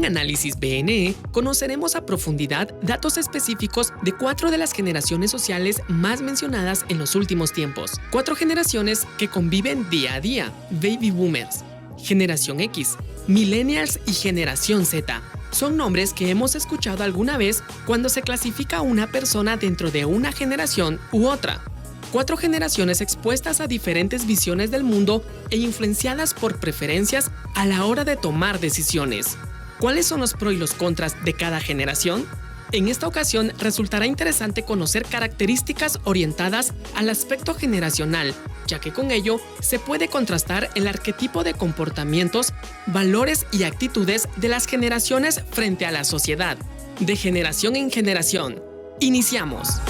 Análisis BNE conoceremos a profundidad datos específicos de 4 de las generaciones sociales más mencionadas en los últimos tiempos. 4 generaciones que conviven día a día: Baby Boomers, Generación X, Millennials y Generación Z. Son nombres que hemos escuchado alguna vez cuando se clasifica a una persona dentro de una generación u otra. 4 generaciones expuestas a diferentes visiones del mundo e influenciadas por preferencias a la hora de tomar decisiones. ¿Cuáles son los pros y los contras de cada generación? En esta ocasión resultará interesante conocer características orientadas al aspecto generacional, ya que con ello se puede contrastar el arquetipo de comportamientos, valores y actitudes de las generaciones frente a la sociedad. De generación en generación. Iniciamos.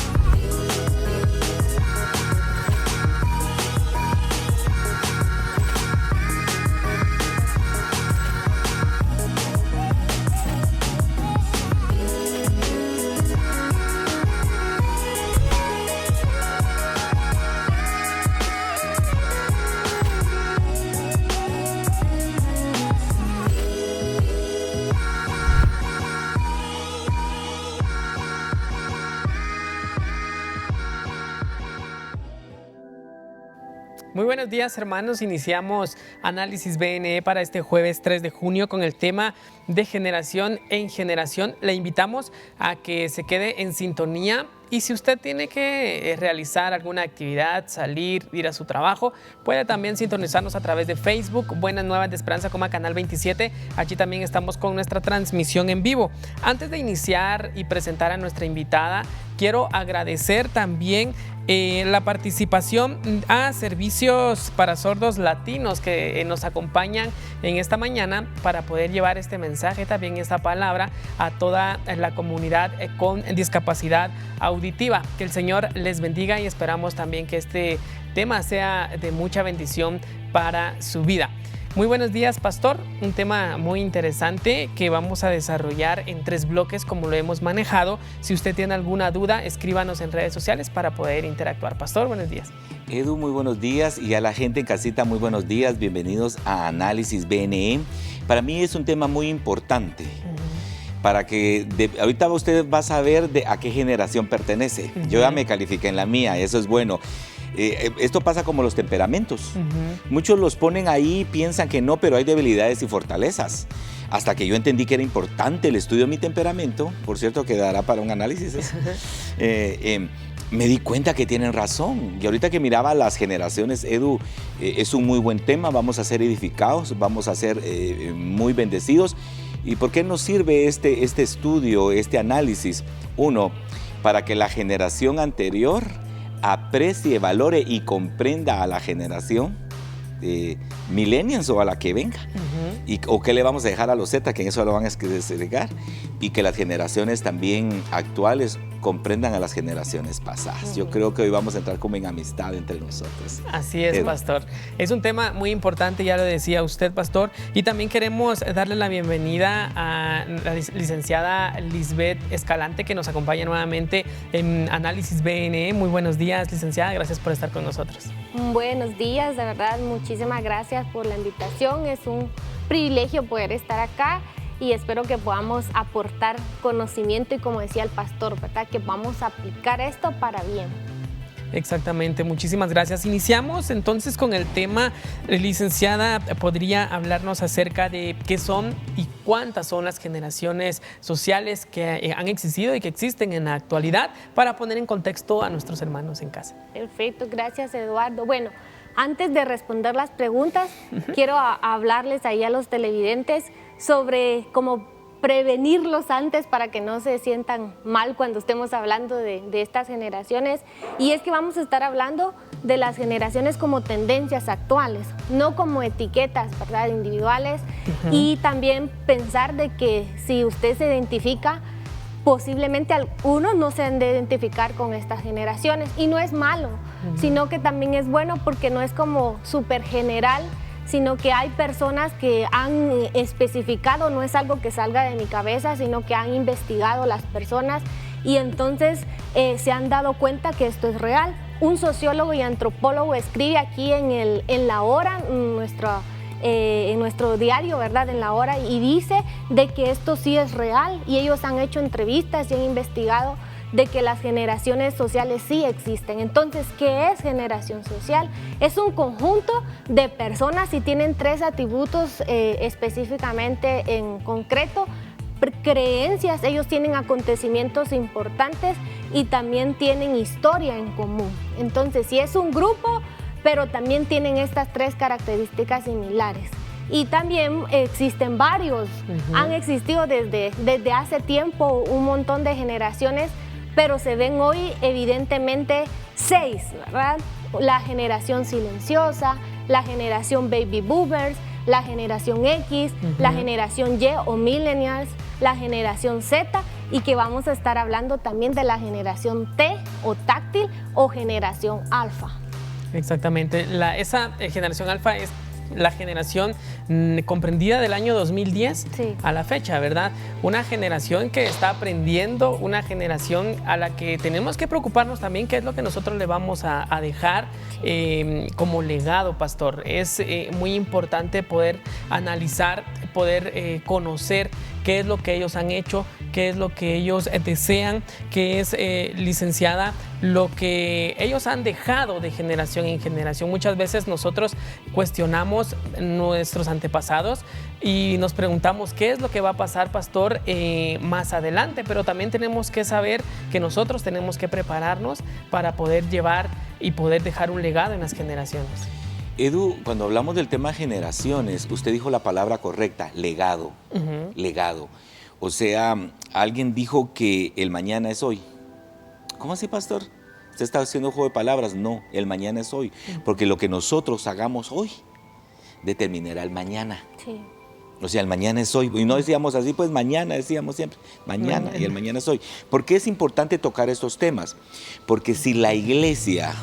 Muy buenos días, hermanos. Iniciamos Análisis BNE para este jueves 3 de junio con el tema de generación en generación. Le invitamos a que se quede en sintonía. Y si usted tiene que realizar alguna actividad, salir, ir a su trabajo, puede también sintonizarnos a través de Facebook, Buenas Nuevas de Esperanza Coma Canal 27. Allí también estamos con nuestra transmisión en vivo. Antes de iniciar y presentar a nuestra invitada, quiero agradecer también la participación a Servicios para Sordos Latinos que nos acompañan en esta mañana para poder llevar este mensaje, también esta palabra a toda la comunidad con discapacidad auditiva. Que el Señor les bendiga y esperamos también que este tema sea de mucha bendición para su vida. Muy buenos días, pastor. Un tema muy interesante que vamos a desarrollar en 3 bloques como lo hemos manejado. Si usted tiene alguna duda, escríbanos en redes sociales para poder interactuar. Pastor, buenos días. Edu, muy buenos días, y a la gente en casita, muy buenos días. Bienvenidos a Análisis BNE. Para mí es un tema muy importante. Para que ahorita usted va a saber a qué generación pertenece. Yo ya me califiqué en la mía, eso es bueno. Esto pasa como los temperamentos. Muchos los ponen ahí, piensan que no, pero hay debilidades y fortalezas. Hasta que yo entendí que era importante el estudio de mi temperamento, por cierto, quedará para un análisis. Me di cuenta que tienen razón. Y ahorita que miraba las generaciones, Edu, es un muy buen tema. Vamos a ser edificados, vamos a ser muy bendecidos. ¿Y por qué nos sirve este estudio, este análisis? 1, para que la generación anterior aprecie, valore y comprenda a la generación millennials o a la que venga. O qué le vamos a dejar a los Z, que en eso lo van a explicar. Y que las generaciones también actuales comprendan a las generaciones pasadas. Yo creo que hoy vamos a entrar como en amistad entre nosotros. Así es, pastor. Es un tema muy importante, ya lo decía usted, pastor. Y también queremos darle la bienvenida a la licenciada Lisbeth Escalante, que nos acompaña nuevamente en Análisis BNE. Muy buenos días, licenciada. Gracias por estar con nosotros. Buenos días, de verdad, muchísimas gracias por la invitación. Es un privilegio poder estar acá y espero que podamos aportar conocimiento y, como decía el pastor, ¿verdad?, que vamos a aplicar esto para bien. Exactamente, muchísimas gracias. Iniciamos entonces con el tema. Licenciada, ¿podría hablarnos acerca de qué son y cuántas son las generaciones sociales que han existido y que existen en la actualidad, para poner en contexto a nuestros hermanos en casa? Perfecto, gracias, Eduardo. Bueno, antes de responder las preguntas, quiero hablarles ahí a los televidentes sobre cómo prevenirlos antes para que no se sientan mal cuando estemos hablando de estas generaciones. Y es que vamos a estar hablando de las generaciones como tendencias actuales, no como etiquetas, ¿verdad?, individuales. Y también pensar de que si usted se identifica, posiblemente algunos no se han de identificar con estas generaciones. Y no es malo, sino que también es bueno porque no es como súper general, sino que hay personas que han especificado, no es algo que salga de mi cabeza, sino que han investigado las personas y entonces se han dado cuenta que esto es real. Un sociólogo y antropólogo escribe aquí en La Hora, nuestro en nuestro diario, ¿verdad? En La Hora, y dice de que esto sí es real, y ellos han hecho entrevistas y han investigado de que las generaciones sociales sí existen. Entonces, ¿qué es generación social? Es un conjunto de personas y tienen 3 atributos específicamente en concreto. Creencias, ellos tienen acontecimientos importantes y también tienen historia en común. Entonces, sí es un grupo, pero también tienen estas 3 características similares. Y también existen varios, han existido desde hace tiempo un montón de generaciones, pero se ven hoy evidentemente 6, ¿verdad? La generación silenciosa, la generación baby boomers, la generación X, la generación Y o millennials, la generación Z, y que vamos a estar hablando también de la generación T o táctil o generación alfa. Exactamente, esa generación alfa es la generación comprendida del año 2010 a la fecha, ¿verdad? Una generación que está aprendiendo, una generación a la que tenemos que preocuparnos también qué es lo que nosotros le vamos a dejar como legado, pastor. Es muy importante poder analizar, poder conocer qué es lo que ellos han hecho, qué es lo que ellos desean, qué es, licenciada, lo que ellos han dejado de generación en generación. Muchas veces nosotros cuestionamos nuestros antepasados y nos preguntamos qué es lo que va a pasar, pastor, más adelante, pero también tenemos que saber que nosotros tenemos que prepararnos para poder llevar y poder dejar un legado en las generaciones. Edu, cuando hablamos del tema generaciones, usted dijo la palabra correcta, legado, legado. O sea, alguien dijo que el mañana es hoy. ¿Cómo así, pastor? ¿Usted está haciendo juego de palabras? No, el mañana es hoy. Porque lo que nosotros hagamos hoy determinará el mañana. Sí. O sea, el mañana es hoy. Y no decíamos así, pues mañana, decíamos siempre, mañana, y el mañana es hoy. ¿Por qué es importante tocar estos temas? Porque si la iglesia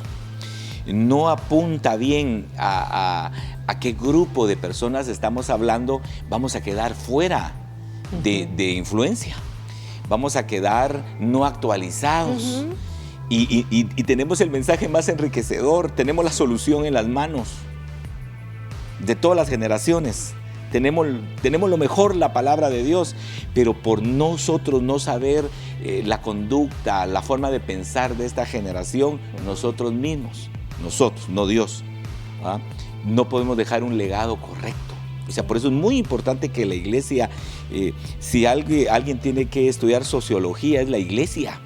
no apunta bien a qué grupo de personas estamos hablando, vamos a quedar fuera de influencia. Vamos a quedar no actualizados. Y tenemos el mensaje más enriquecedor, tenemos la solución en las manos de todas las generaciones. Tenemos lo mejor, la palabra de Dios, pero por nosotros no saber la conducta, la forma de pensar de esta generación, nosotros mismos, nosotros, no Dios, ¿verdad? No podemos dejar un legado correcto. O sea, por eso es muy importante que la iglesia, si alguien tiene que estudiar sociología, es la iglesia,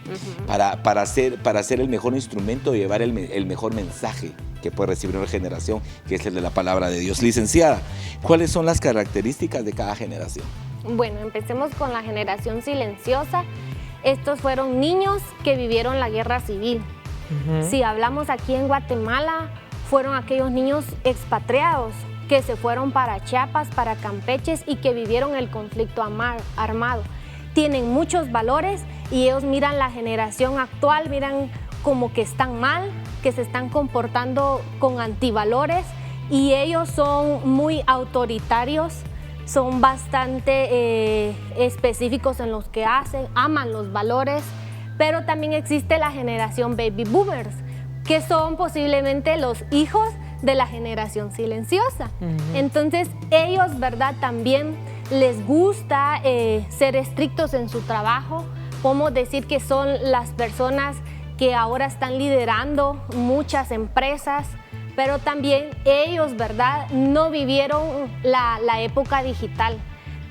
para ser el mejor instrumento de llevar el mejor mensaje que puede recibir una generación, que es el de la palabra de Dios. Licenciada, ¿cuáles son las características de cada generación? Bueno, empecemos con la generación silenciosa. Estos fueron niños que vivieron la guerra civil. Si hablamos aquí en Guatemala, fueron aquellos niños expatriados que se fueron para Chiapas, para Campeches y que vivieron el conflicto armado. Tienen muchos valores y ellos miran la generación actual, miran como que están mal, que se están comportando con antivalores, y ellos son muy autoritarios, son bastante específicos en los que hacen, aman los valores, pero también existe la generación baby boomers, que son posiblemente los hijos de la generación silenciosa. Entonces ellos, ¿verdad?, también les gusta ser estrictos en su trabajo. Podemos decir que son las personas que ahora están liderando muchas empresas, pero también ellos, ¿verdad?, no vivieron la época digital.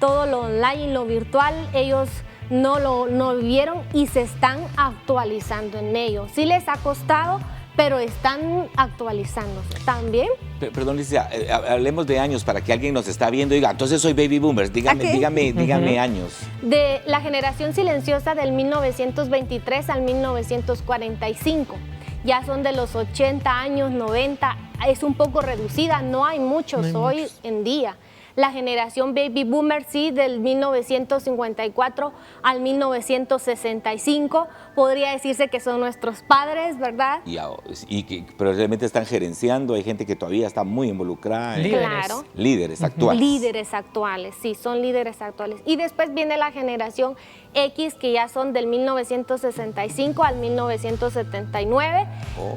Todo lo online, lo virtual, ellos no vivieron y se están actualizando en ello. Sí les ha costado, pero están actualizándose también. Perdón, Licia, hablemos de años para que alguien nos está viendo y diga, entonces soy baby boomers, dígame años. De la generación silenciosa del 1923 al 1945, ya son de los 80 años, 90, es un poco reducida, no hay muchos hoy en día. La generación baby boomer, sí, del 1954 al 1965, podría decirse que son nuestros padres, ¿verdad? Pero realmente están gerenciando, hay gente que todavía está muy involucrada. Claro. Líderes actuales. Líderes actuales, sí, son líderes actuales. Y después viene la generación X, que ya son del 1965 al 1979.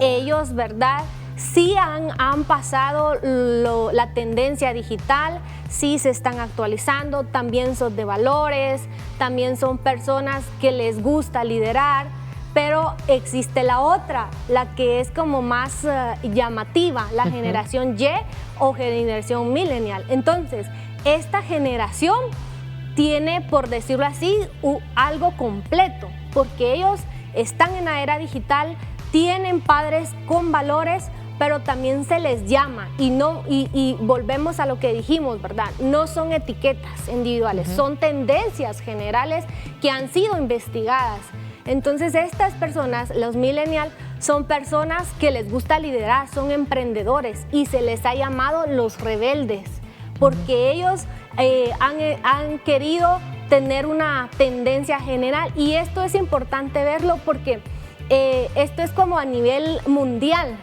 Ellos, ¿verdad?, sí han pasado la tendencia digital, sí se están actualizando, también son de valores, también son personas que les gusta liderar, pero existe la otra, la que es como más llamativa, la generación Y o generación millennial. Entonces, esta generación tiene, por decirlo así, algo completo, porque ellos están en la era digital, tienen padres con valores, pero también se les llama y volvemos a lo que dijimos, ¿verdad? No son etiquetas individuales, son tendencias generales que han sido investigadas. Entonces estas personas, los millennials, son personas que les gusta liderar, son emprendedores y se les ha llamado los rebeldes, porque ellos han querido tener una tendencia general, y esto es importante verlo porque esto es como a nivel mundial,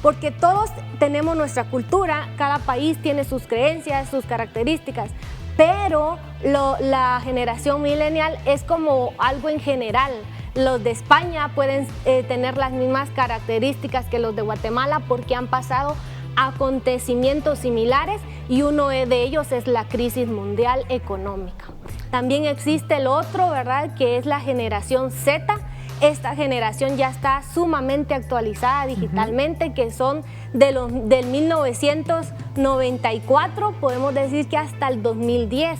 porque todos tenemos nuestra cultura, cada país tiene sus creencias, sus características, pero la generación millennial es como algo en general. Los de España pueden tener las mismas características que los de Guatemala porque han pasado acontecimientos similares, y uno de ellos es la crisis mundial económica. También existe el otro, ¿verdad?, que es la generación Z. Esta generación ya está sumamente actualizada digitalmente, que son del 1994, podemos decir que hasta el 2010.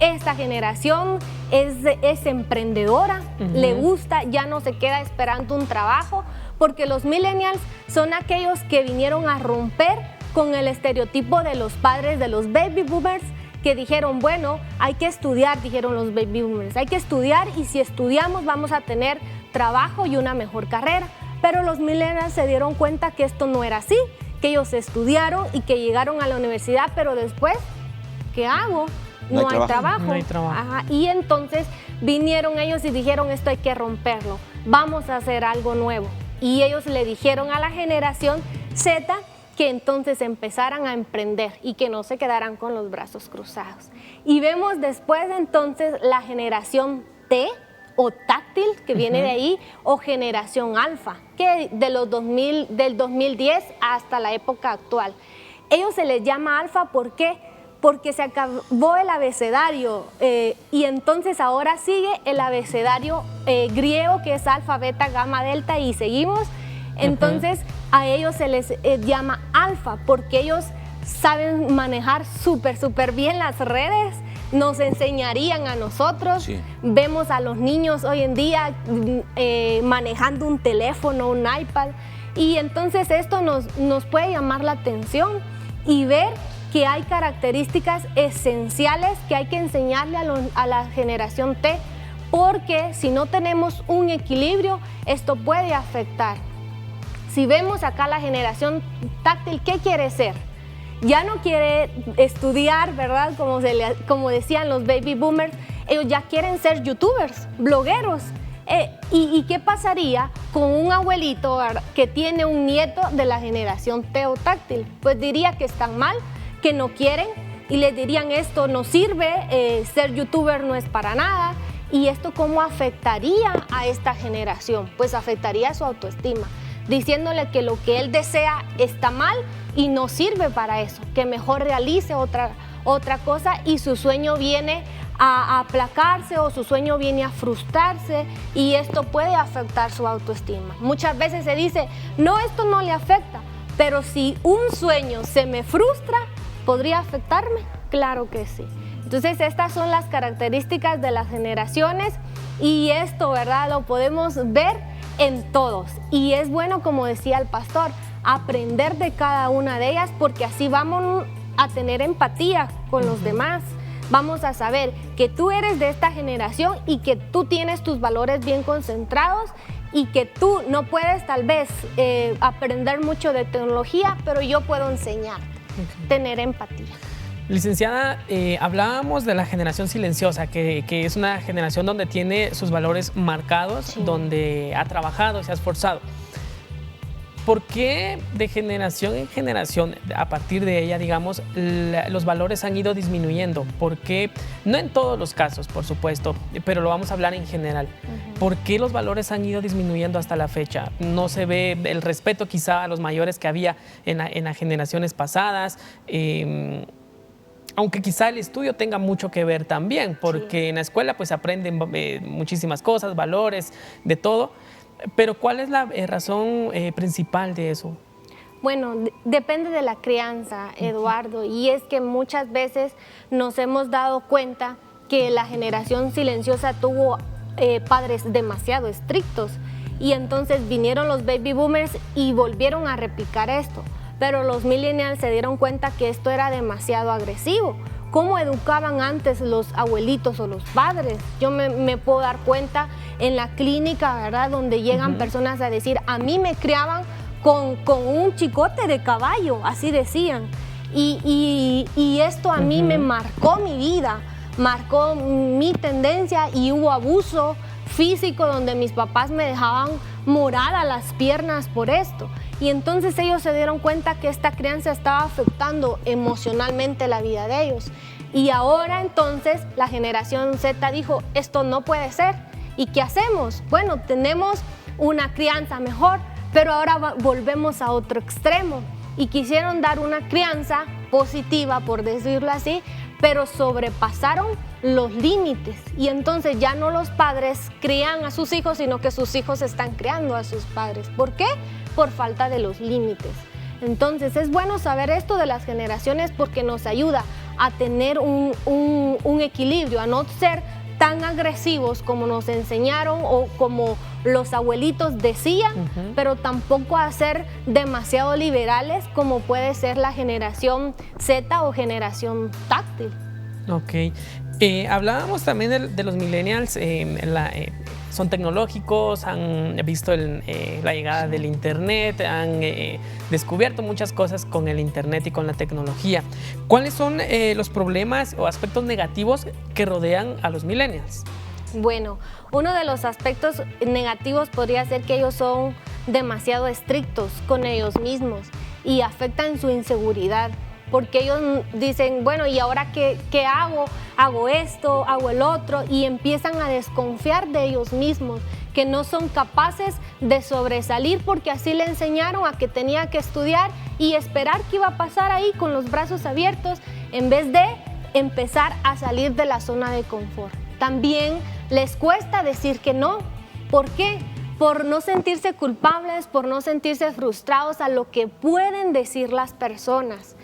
Esta generación es emprendedora, le gusta, ya no se queda esperando un trabajo, porque los millennials son aquellos que vinieron a romper con el estereotipo de los padres de los baby boomers, que dijeron, bueno, hay que estudiar, dijeron los baby boomers, hay que estudiar, y si estudiamos vamos a tener trabajo y una mejor carrera. Pero los millennials se dieron cuenta que esto no era así, que ellos estudiaron y que llegaron a la universidad, pero después, ¿qué hago? No hay trabajo. No hay trabajo. Ajá. Y entonces vinieron ellos y dijeron, esto hay que romperlo, vamos a hacer algo nuevo. Y ellos le dijeron a la generación Z que entonces empezaran a emprender y que no se quedaran con los brazos cruzados. Y vemos después entonces la generación T o táctil, que viene de ahí, o generación alfa, que del 2010 hasta la época actual. Ellos se les llama alfa, ¿por qué? Porque se acabó el abecedario y entonces ahora sigue el abecedario griego, que es alfa, beta, gamma, delta, y seguimos. Entonces a ellos se les llama alfa porque ellos saben manejar súper bien las redes, nos enseñarían a nosotros. Sí. Vemos a los niños hoy en día manejando un teléfono, un iPad, y entonces esto nos puede llamar la atención y ver que hay características esenciales que hay que enseñarle a la generación T, porque si no tenemos un equilibrio, esto puede afectar. Si vemos acá la generación táctil, ¿qué quiere ser? Ya no quiere estudiar, ¿verdad? Como decían los baby boomers, ellos ya quieren ser youtubers, blogueros. ¿Y qué pasaría con un abuelito, ¿verdad?, que tiene un nieto de la generación T o táctil? Pues diría que están mal, que no quieren, y les dirían, esto no sirve, ser youtuber no es para nada. ¿Y esto cómo afectaría a esta generación? Pues afectaría su autoestima, diciéndole que lo que él desea está mal y no sirve para eso, que mejor realice otra cosa, y su sueño viene a aplacarse o su sueño viene a frustrarse, y esto puede afectar su autoestima. Muchas veces se dice, no, esto no le afecta, pero si un sueño se me frustra, ¿podría afectarme? Claro que sí. Entonces estas son las características de las generaciones, y esto, ¿verdad?, lo podemos ver en todos, y es bueno, como decía el pastor, aprender de cada una de ellas, porque así vamos a tener empatía con los demás. Vamos a saber que tú eres de esta generación y que tú tienes tus valores bien concentrados, y que tú no puedes tal vez aprender mucho de tecnología, pero yo puedo enseñarte, tener empatía. Licenciada, hablábamos de la generación silenciosa, que es una generación donde tiene sus valores marcados, sí, donde ha trabajado, se ha esforzado. ¿por qué de generación en generación, a partir de ella, digamos, los valores han ido disminuyendo? ¿Por qué? No en todos los casos, por supuesto, pero lo vamos a hablar en general. ¿Por qué los valores han ido disminuyendo hasta la fecha? No se ve el respeto quizá a los mayores que había en las generaciones pasadas, aunque quizá el estudio tenga mucho que ver también, porque en la escuela pues aprenden muchísimas cosas, valores, de todo. Pero ¿cuál es la razón principal de eso? Bueno, depende de la crianza, Eduardo, y es que muchas veces nos hemos dado cuenta que la generación silenciosa tuvo padres demasiado estrictos y entonces vinieron los baby boomers y volvieron a replicar esto. Pero los millennials se dieron cuenta que esto era demasiado agresivo. ¿Cómo educaban antes los abuelitos o los padres? Yo me puedo dar cuenta en la clínica, ¿verdad? Donde llegan personas a decir, a mí me criaban con un chicote de caballo, así decían. Y esto a mí me marcó mi vida, marcó mi tendencia y hubo abuso físico donde mis papás me dejaban morada las piernas por esto. Y entonces ellos se dieron cuenta que esta crianza estaba afectando emocionalmente la vida de ellos. Y ahora entonces la generación Z dijo, esto no puede ser. ¿Y qué hacemos? Bueno, tenemos una crianza mejor, pero ahora volvemos a otro extremo. Y quisieron dar una crianza positiva, por decirlo así, pero sobrepasaron los límites. Y entonces ya no los padres crían a sus hijos, sino que sus hijos están criando a sus padres. ¿Por qué? Por falta de los límites. Entonces es bueno saber esto de las generaciones porque nos ayuda a tener un equilibrio, a no ser tan agresivos como nos enseñaron o como los abuelitos decían, pero tampoco a ser demasiado liberales como puede ser la generación Z o generación táctil. Ok. Hablábamos también de los millennials, son tecnológicos, han visto la llegada del internet, han descubierto muchas cosas con el internet y con la tecnología. ¿Cuáles son los problemas o aspectos negativos que rodean a los millennials? Bueno, uno de los aspectos negativos podría ser que ellos son demasiado estrictos con ellos mismos y afectan su inseguridad. Porque ellos dicen, bueno, ¿y ahora qué hago? Hago esto, hago el otro, y empiezan a desconfiar de ellos mismos, que no son capaces de sobresalir porque así le enseñaron a que tenía que estudiar y esperar que iba a pasar ahí con los brazos abiertos, en vez de empezar a salir de la zona de confort. También les cuesta decir que no. ¿Por qué? Por no sentirse culpables, por no sentirse frustrados a lo que pueden decir las personas.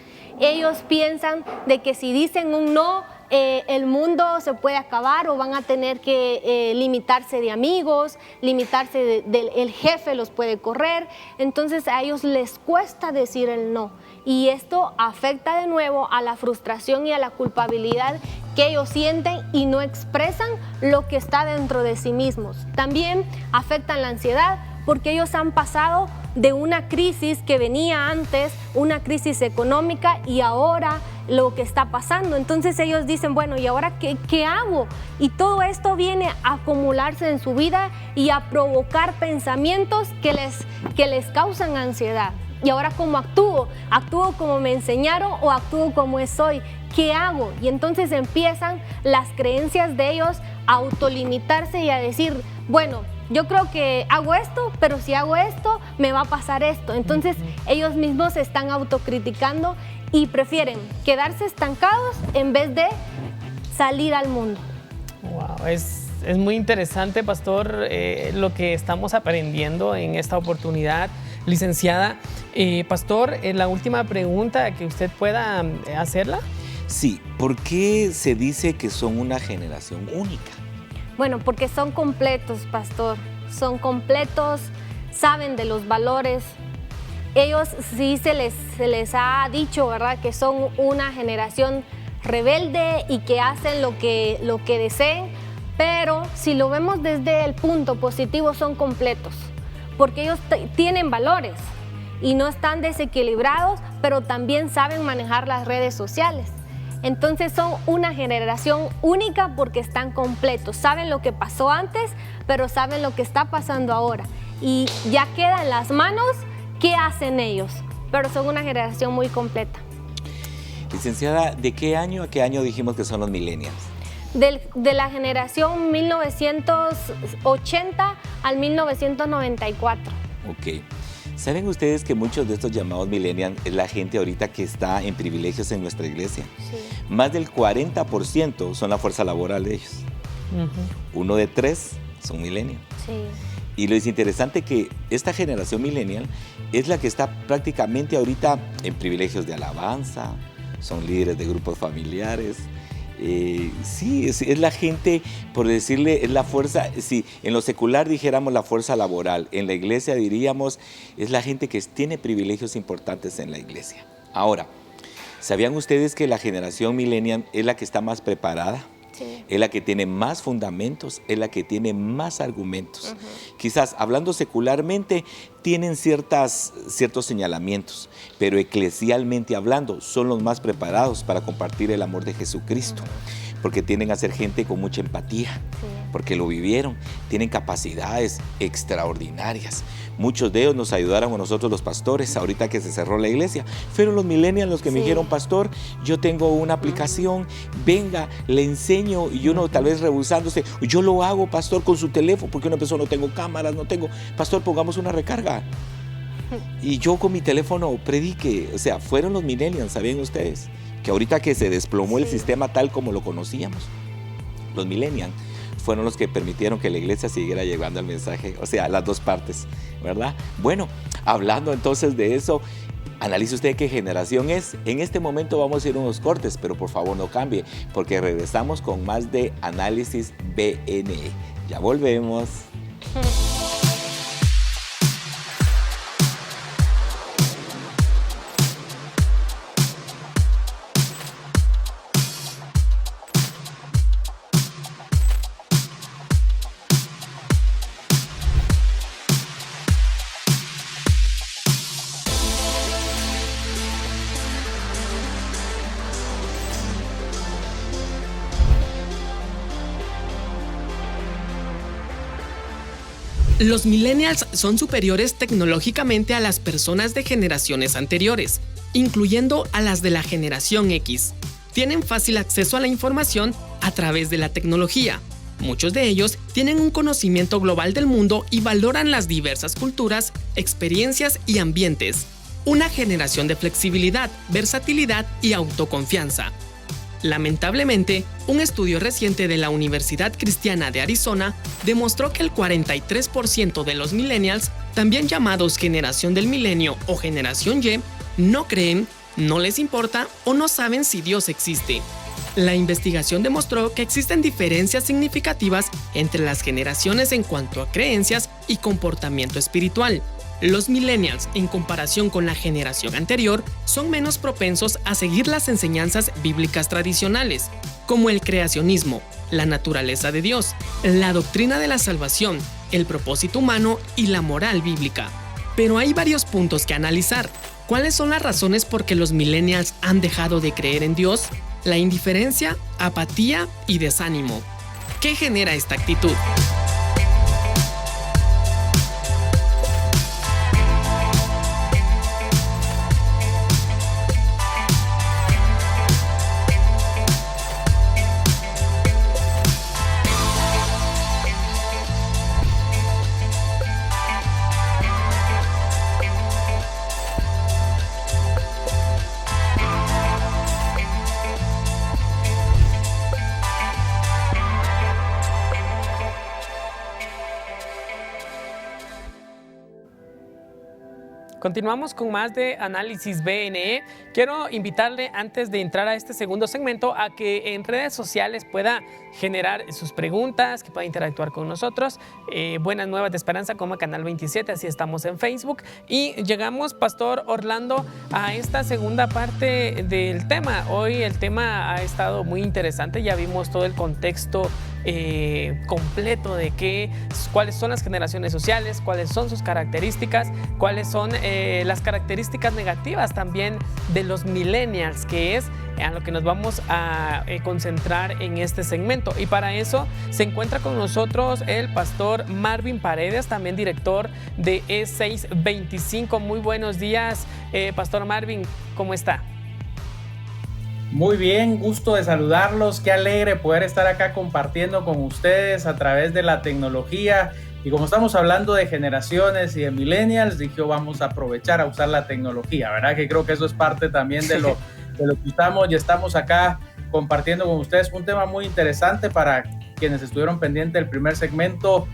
Ellos piensan de que si dicen un no, el mundo se puede acabar o van a tener que limitarse de amigos, limitarse el jefe los puede correr. Entonces a ellos les cuesta decir el no. Y esto afecta de nuevo a la frustración y a la culpabilidad que ellos sienten y no expresan lo que está dentro de sí mismos. También afectan la ansiedad porque ellos han pasado de una crisis que venía antes, una crisis económica, y ahora lo que está pasando. Entonces ellos dicen, bueno, ¿y ahora qué hago? Y todo esto viene a acumularse en su vida y a provocar pensamientos que les causan ansiedad. ¿Y ahora cómo actúo? ¿Actúo como me enseñaron o actúo como soy? ¿Qué hago? Y entonces empiezan las creencias de ellos a autolimitarse y a decir, bueno, yo creo que hago esto, pero si hago esto, me va a pasar esto. Entonces ellos mismos se están autocriticando y prefieren quedarse estancados en vez de salir al mundo. Wow, es muy interesante, Pastor, lo que estamos aprendiendo en esta oportunidad, licenciada. Pastor, la última pregunta que usted pueda hacerla. Sí, ¿por qué se dice que son una generación única? Bueno, porque son completos, Pastor. Son completos, saben de los valores. Ellos sí se les ha dicho, ¿verdad?, que son una generación rebelde y que hacen lo que deseen. Pero si lo vemos desde el punto positivo, son completos. Porque ellos tienen valores y no están desequilibrados, pero también saben manejar las redes sociales. Entonces son una generación única porque están completos. Saben lo que pasó antes, pero saben lo que está pasando ahora. Y ya queda en las manos qué hacen ellos, pero son una generación muy completa. Licenciada, ¿de qué año a qué año dijimos que son los millennials? De la generación 1980 al 1994. Ok. ¿Saben ustedes que muchos de estos llamados millennials es la gente ahorita que está en privilegios en nuestra iglesia? Sí. Más del 40% son la fuerza laboral de ellos. 1 de 3 son millennials. Sí. Y lo es interesante que esta generación millennial es la que está prácticamente ahorita en privilegios de alabanza, son líderes de grupos familiares. Sí, es la gente, por decirle, es la fuerza, si en lo secular dijéramos la fuerza laboral, en la iglesia diríamos, es la gente que tiene privilegios importantes en la iglesia. Ahora, ¿sabían ustedes que la generación millennial es la que está más preparada? Sí. Es la que tiene más fundamentos, es la que tiene más argumentos. Quizás, hablando secularmente, tienen ciertos señalamientos, pero eclesialmente hablando, son los más preparados para compartir el amor de Jesucristo, porque tienden a ser gente con mucha empatía, porque lo vivieron, tienen capacidades extraordinarias. Muchos de ellos nos ayudaron a nosotros los pastores, ahorita que se cerró la iglesia. Fueron los millennials los que me dijeron, pastor, yo tengo una aplicación, venga, le enseño, y uno tal vez rehusándose, yo lo hago, pastor, con su teléfono, porque una persona no tengo cámaras, no tengo, pastor, pongamos una recarga. Y yo con mi teléfono predique. O sea, fueron los millennials, ¿sabían ustedes? Que ahorita que se desplomó el sistema tal como lo conocíamos, los millennials fueron los que permitieron que la iglesia siguiera llevando el mensaje, o sea, las dos partes, ¿verdad? Bueno, hablando entonces de eso, analice usted qué generación es. En este momento vamos a ir a unos cortes, pero por favor no cambie, porque regresamos con más de Análisis BNE. Ya volvemos. Los millennials son superiores tecnológicamente a las personas de generaciones anteriores, incluyendo a las de la generación X. Tienen fácil acceso a la información a través de la tecnología. Muchos de ellos tienen un conocimiento global del mundo y valoran las diversas culturas, experiencias y ambientes. Una generación de flexibilidad, versatilidad y autoconfianza. Lamentablemente, un estudio reciente de la Universidad Cristiana de Arizona demostró que el 43% de los millennials, también llamados generación del milenio o generación Y, no creen, no les importa o no saben si Dios existe. La investigación demostró que existen diferencias significativas entre las generaciones en cuanto a creencias y comportamiento espiritual. Los millennials, en comparación con la generación anterior, son menos propensos a seguir las enseñanzas bíblicas tradicionales, como el creacionismo, la naturaleza de Dios, la doctrina de la salvación, el propósito humano y la moral bíblica. Pero hay varios puntos que analizar. ¿Cuáles son las razones por que los millennials han dejado de creer en Dios? La indiferencia, apatía y desánimo. ¿Qué genera esta actitud? Continuamos con más de Análisis BNE. Quiero invitarle, antes de entrar a este segundo segmento, a que en redes sociales pueda generar sus preguntas, que pueda interactuar con nosotros. Buenas Nuevas de Esperanza como Canal 27, así estamos en Facebook. Y llegamos, Pastor Orlando, a esta segunda parte del tema. Hoy el tema ha estado muy interesante, ya vimos todo el contexto completo de cuáles son las generaciones sociales, cuáles son sus características, cuáles son las características negativas también de los millennials, que es a lo que nos vamos a concentrar en este segmento. Y para eso se encuentra con nosotros el pastor Marvin Paredes, también director de E625. Muy buenos días, pastor Marvin, ¿cómo está? Muy bien, gusto de saludarlos, qué alegre poder estar acá compartiendo con ustedes a través de la tecnología. Y como estamos hablando de generaciones y de millennials, dije, vamos a aprovechar a usar la tecnología, ¿verdad? Que creo que eso es parte también de lo que estamos y estamos acá compartiendo con ustedes. Un tema muy interesante para quienes estuvieron pendientes del primer segmento,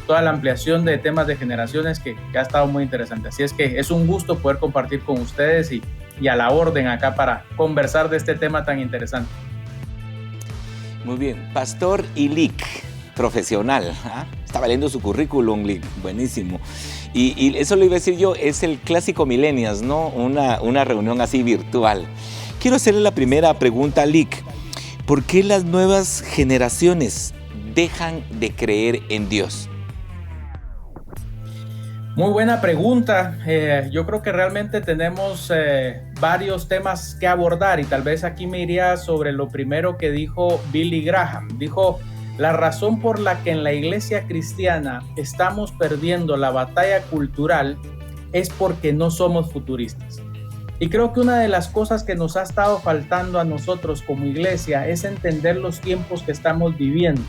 toda la ampliación de temas de generaciones que ha estado muy interesante. Así es que es un gusto poder compartir con ustedes y a la orden acá para conversar de este tema tan interesante. Muy bien, pastor Ilic, profesional, ¿ah? Estaba leyendo su currículum, Lic, buenísimo. Y eso lo iba a decir yo, es el clásico Millennials, ¿no? Una reunión así virtual. Quiero hacerle la primera pregunta a Lic. ¿Por qué las nuevas generaciones dejan de creer en Dios? Muy buena pregunta. Yo creo que realmente tenemos varios temas que abordar y tal vez aquí me iría sobre lo primero que dijo Billy Graham. Dijo, la razón por la que en la iglesia cristiana estamos perdiendo la batalla cultural es porque no somos futuristas. Y creo que una de las cosas que nos ha estado faltando a nosotros como iglesia es entender los tiempos que estamos viviendo.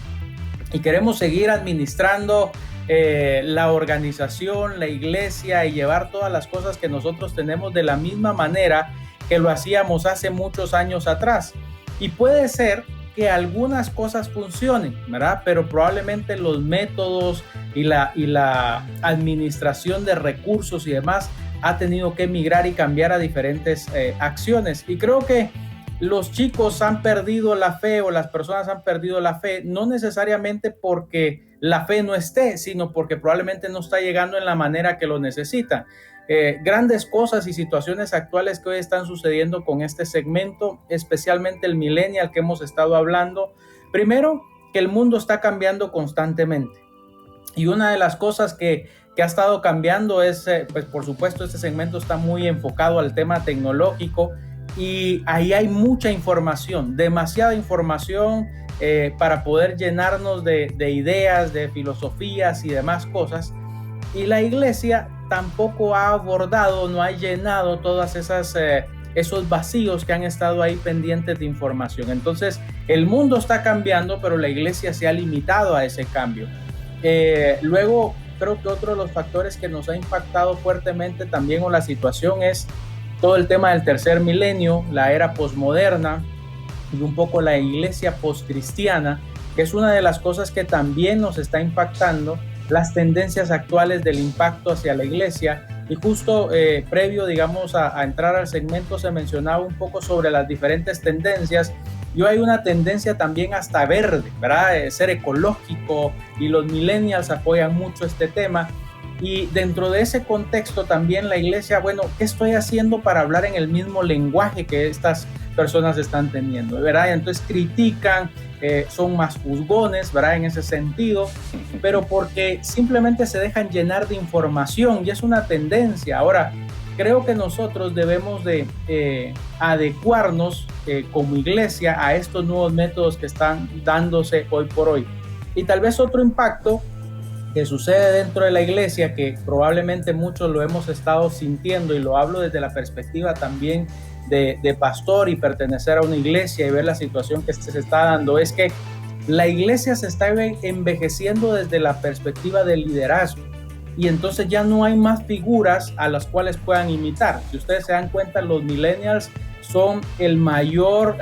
Y queremos seguir administrando la organización, la iglesia y llevar todas las cosas que nosotros tenemos de la misma manera que lo hacíamos hace muchos años atrás. Y puede ser que algunas cosas funcionen, ¿verdad? Pero probablemente los métodos y la administración de recursos y demás ha tenido que migrar y cambiar a diferentes acciones. Y creo que los chicos han perdido la fe o las personas han perdido la fe, no necesariamente porque la fe no esté, sino porque probablemente no está llegando en la manera que lo necesitan. Grandes cosas y situaciones actuales que hoy están sucediendo con este segmento, especialmente el millennial que hemos estado hablando. Primero, que el mundo está cambiando constantemente. Y una de las cosas que ha estado cambiando es, pues por supuesto, este segmento está muy enfocado al tema tecnológico y ahí hay mucha información, demasiada información para poder llenarnos de ideas, de filosofías y demás cosas. Y la iglesia tampoco ha abordado, no ha llenado todas esos vacíos que han estado ahí pendientes de información. Entonces, el mundo está cambiando, pero la iglesia se ha limitado a ese cambio. Luego, creo que otro de los factores que nos ha impactado fuertemente también con la situación es todo el tema del tercer milenio, la era posmoderna y un poco la iglesia poscristiana, que es una de las cosas que también nos está impactando, las tendencias actuales del impacto hacia la iglesia. Y justo previo, digamos, a entrar al segmento se mencionaba un poco sobre las diferentes tendencias. Y hay una tendencia también hasta verde, ¿verdad? Ser ecológico, y los millennials apoyan mucho este tema. Y dentro de ese contexto también la iglesia, bueno, ¿qué estoy haciendo para hablar en el mismo lenguaje que estas personas están teniendo, ¿verdad? Entonces critican, son más juzgones, ¿verdad? En ese sentido, pero porque simplemente se dejan llenar de información y es una tendencia. Ahora, creo que nosotros debemos de adecuarnos como iglesia a estos nuevos métodos que están dándose hoy por hoy. Y tal vez otro impacto que sucede dentro de la iglesia, que probablemente muchos lo hemos estado sintiendo, y lo hablo desde la perspectiva también de pastor y pertenecer a una iglesia y ver la situación que se está dando, es que la iglesia se está envejeciendo desde la perspectiva del liderazgo. Y entonces ya no hay más figuras a las cuales puedan imitar. Si ustedes se dan cuenta, los millennials son el mayor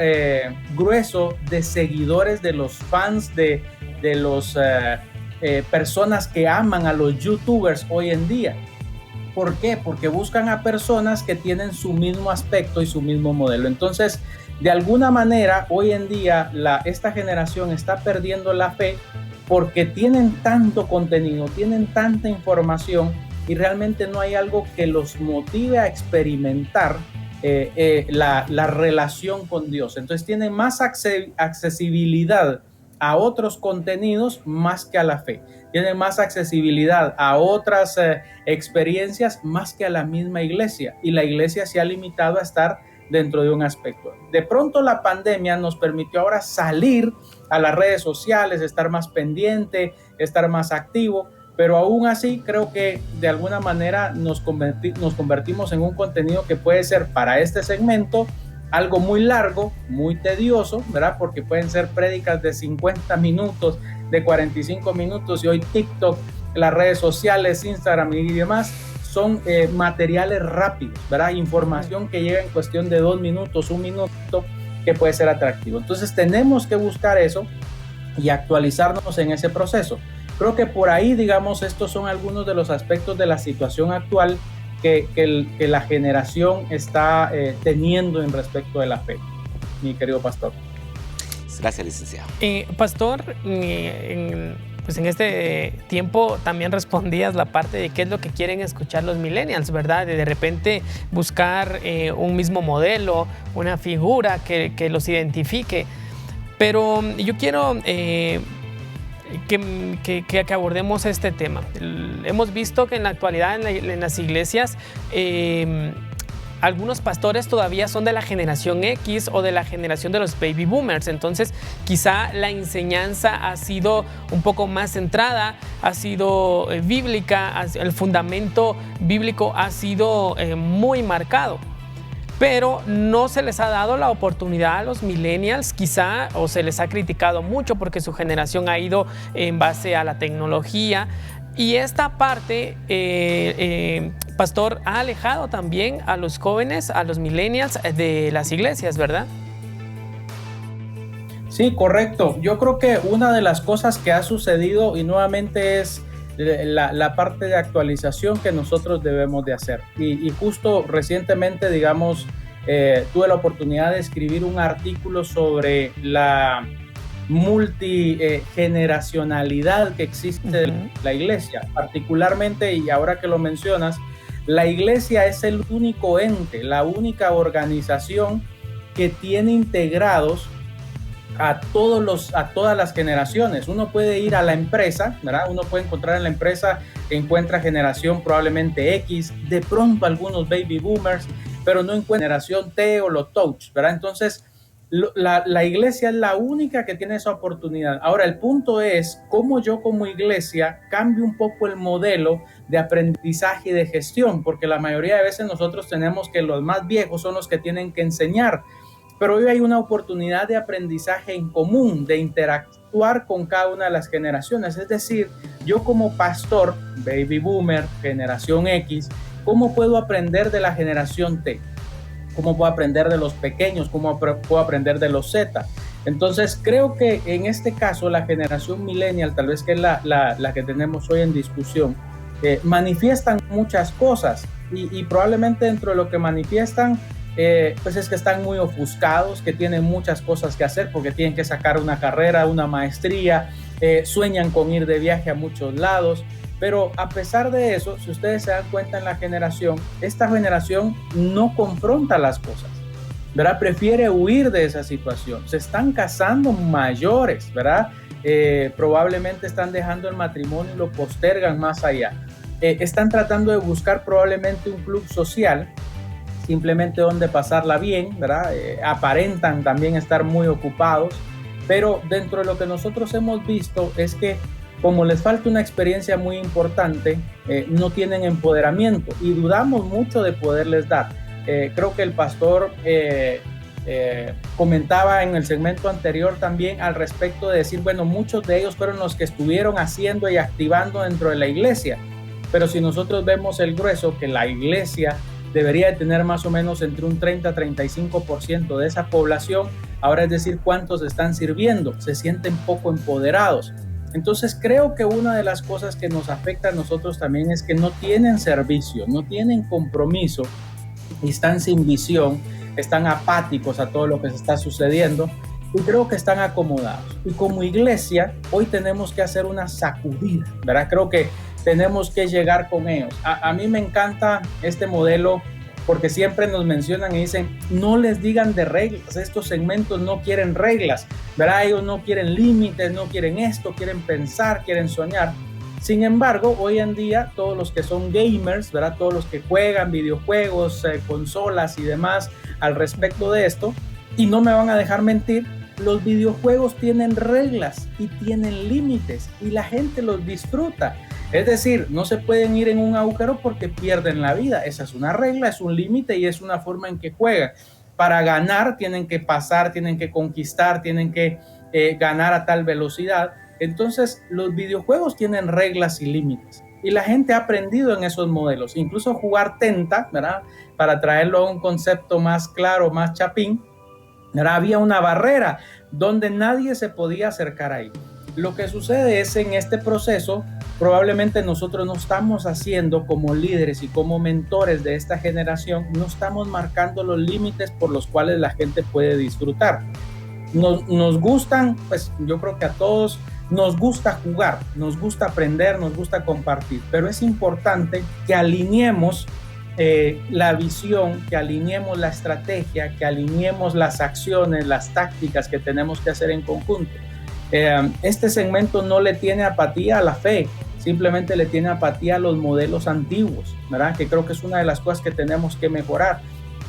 grueso de seguidores, de los fans, de los personas que aman a los youtubers hoy en día. ¿Por qué? Porque buscan a personas que tienen su mismo aspecto y su mismo modelo. Entonces, de alguna manera, hoy en día, esta generación está perdiendo la fe porque tienen tanto contenido, tienen tanta información y realmente no hay algo que los motive a experimentar la relación con Dios. Entonces tienen más accesibilidad a otros contenidos más que a la fe. Tienen más accesibilidad a otras experiencias más que a la misma iglesia. Y la iglesia se ha limitado a estar dentro de un aspecto. De pronto la pandemia nos permitió ahora salir a las redes sociales, estar más pendiente, estar más activo, pero aún así creo que de alguna manera nos convertimos en un contenido que puede ser para este segmento algo muy largo, muy tedioso, ¿verdad? Porque pueden ser prédicas de 50 minutos, de 45 minutos, y hoy TikTok, las redes sociales, Instagram y demás son materiales rápidos, ¿verdad? Información que llega en cuestión de 2 minutos, 1 minuto, que puede ser atractivo. Entonces tenemos que buscar eso y actualizarnos en ese proceso. Creo que por ahí, digamos, estos son algunos de los aspectos de la situación actual que la generación está teniendo en respecto de la fe, mi querido pastor. Gracias, licenciado. Pastor, pues en este tiempo también respondías la parte de qué es lo que quieren escuchar los millennials, ¿verdad? De repente buscar un mismo modelo, una figura que los identifique. Pero yo quiero que abordemos este tema. Hemos visto que en la actualidad en las iglesias algunos pastores todavía son de la generación X o de la generación de los baby boomers. Entonces quizá la enseñanza ha sido un poco más centrada, ha sido bíblica, el fundamento bíblico ha sido muy marcado. Pero no se les ha dado la oportunidad a los millennials, quizá, o se les ha criticado mucho porque su generación ha ido en base a la tecnología. Y esta parte, pastor, ha alejado también a los jóvenes, a los millennials de las iglesias, ¿verdad? Sí, correcto. Yo creo que una de las cosas que ha sucedido, y nuevamente es la parte de actualización que nosotros debemos de hacer. Y justo recientemente, digamos, tuve la oportunidad de escribir un artículo sobre la multigeneracionalidad que existe en la iglesia. Particularmente, y ahora que lo mencionas, la iglesia es el único ente, la única organización que tiene integrados a todas las generaciones. Uno puede ir a la empresa, ¿verdad? Uno puede encontrar en la empresa, encuentra generación probablemente X, de pronto algunos baby boomers, pero no encuentra generación T o los touch, ¿verdad? Entonces, la iglesia es la única que tiene esa oportunidad. Ahora, el punto es cómo yo como iglesia cambio un poco el modelo de aprendizaje y de gestión, porque la mayoría de veces nosotros tenemos que los más viejos son los que tienen que enseñar. Pero hoy hay una oportunidad de aprendizaje en común, de interactuar con cada una de las generaciones. Es decir, yo como pastor, baby boomer, generación X, ¿cómo puedo aprender de la generación T? ¿Cómo puedo aprender de los pequeños? ¿Cómo puedo aprender de los Z? Entonces, creo que en este caso, la generación millennial, tal vez que es la que tenemos hoy en discusión, manifiestan muchas cosas y probablemente dentro de lo que manifiestan, pues es que están muy ofuscados, que tienen muchas cosas que hacer porque tienen que sacar una carrera, una maestría, sueñan con ir de viaje a muchos lados, pero a pesar de eso, si ustedes se dan cuenta en la generación, esta generación no confronta las cosas, ¿verdad? Prefiere huir de esa situación, se están casando mayores, ¿verdad? Probablemente están dejando el matrimonio y lo postergan más allá, están tratando de buscar probablemente un club social, simplemente donde pasarla bien, ¿verdad? Aparentan también estar muy ocupados, pero dentro de lo que nosotros hemos visto es que como les falta una experiencia muy importante, no tienen empoderamiento y dudamos mucho de poderles dar. Creo que el pastor comentaba en el segmento anterior también al respecto de decir, bueno, muchos de ellos fueron los que estuvieron haciendo y activando dentro de la iglesia, pero si nosotros vemos el grueso, que la iglesia debería de tener más o menos entre un 30-35% de esa población, ahora es decir, ¿cuántos están sirviendo? Se sienten poco empoderados. Entonces creo que una de las cosas que nos afecta a nosotros también es que no tienen servicio, no tienen compromiso y están sin visión, están apáticos a todo lo que se está sucediendo y creo que están acomodados. Y como iglesia, hoy tenemos que hacer una sacudida, ¿verdad? Creo que tenemos que llegar con ellos. A mí me encanta este modelo porque siempre nos mencionan y dicen, no les digan de reglas, estos segmentos no quieren reglas, ¿verdad? Ellos no quieren límites, no quieren esto, quieren pensar, quieren soñar. Sin embargo, hoy en día todos los que son gamers, ¿verdad? Todos los que juegan videojuegos, consolas y demás al respecto de esto, y no me van a dejar mentir, los videojuegos tienen reglas y tienen límites y la gente los disfruta. Es decir, no se pueden ir en un agujero porque pierden la vida. Esa es una regla, es un límite y es una forma en que juegan. Para ganar tienen que pasar, tienen que conquistar, tienen que ganar a tal velocidad. Entonces, los videojuegos tienen reglas y límites. Y la gente ha aprendido en esos modelos. Incluso jugar Tenta, ¿verdad? Para traerlo a un concepto más claro, más chapín, ¿verdad? Había una barrera donde nadie se podía acercar ahí. Lo que sucede es en este proceso, probablemente nosotros no estamos haciendo como líderes y como mentores de esta generación, no estamos marcando los límites por los cuales la gente puede disfrutar. Nos gustan, pues yo creo que a todos nos gusta jugar, nos gusta aprender, nos gusta compartir, pero es importante que alineemos la visión, que alineemos la estrategia, que alineemos las acciones, las tácticas que tenemos que hacer en conjunto. Este segmento no le tiene apatía a la fe, simplemente le tiene apatía a los modelos antiguos, ¿verdad? Que creo que es una de las cosas que tenemos que mejorar.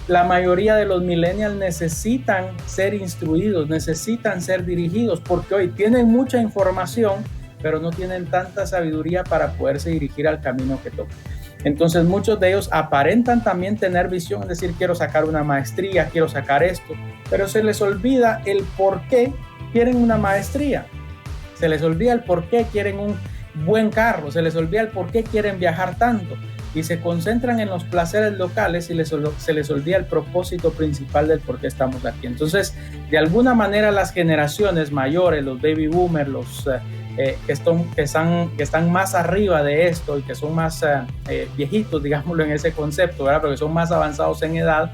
La mayoría de los millennials necesitan ser instruidos, necesitan ser dirigidos, porque hoy tienen mucha información, pero no tienen tanta sabiduría para poderse dirigir al camino que toca. Entonces muchos de ellos aparentan también tener visión, es decir, quiero sacar una maestría, quiero sacar esto, pero se les olvida el por qué quieren una maestría, se les olvida el por qué quieren un buen carro, se les olvida el por qué quieren viajar tanto y se concentran en los placeres locales y se les olvida el propósito principal del por qué estamos aquí. Entonces, de alguna manera las generaciones mayores, los baby boomers, los que están más arriba de esto y que son más viejitos, digámoslo en ese concepto, ¿verdad? Porque son más avanzados en edad,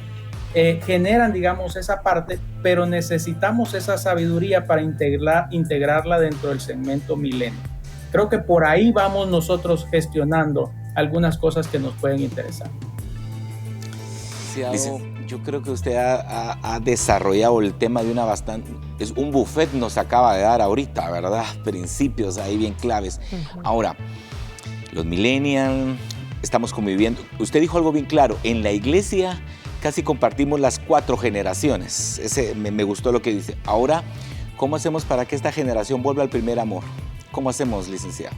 generan, digamos, esa parte, pero necesitamos esa sabiduría para integrarla dentro del segmento milenio. Creo que por ahí vamos nosotros gestionando algunas cosas que nos pueden interesar. Yo creo que usted ha desarrollado el tema de es un buffet nos acaba de dar ahorita, ¿verdad? Principios ahí bien claves. Ahora, los millennials, estamos conviviendo. Usted dijo algo bien claro, en la iglesia casi compartimos las 4 generaciones. Me gustó lo que dice. Ahora, ¿cómo hacemos para que esta generación vuelva al primer amor? ¿Cómo hacemos, licenciado?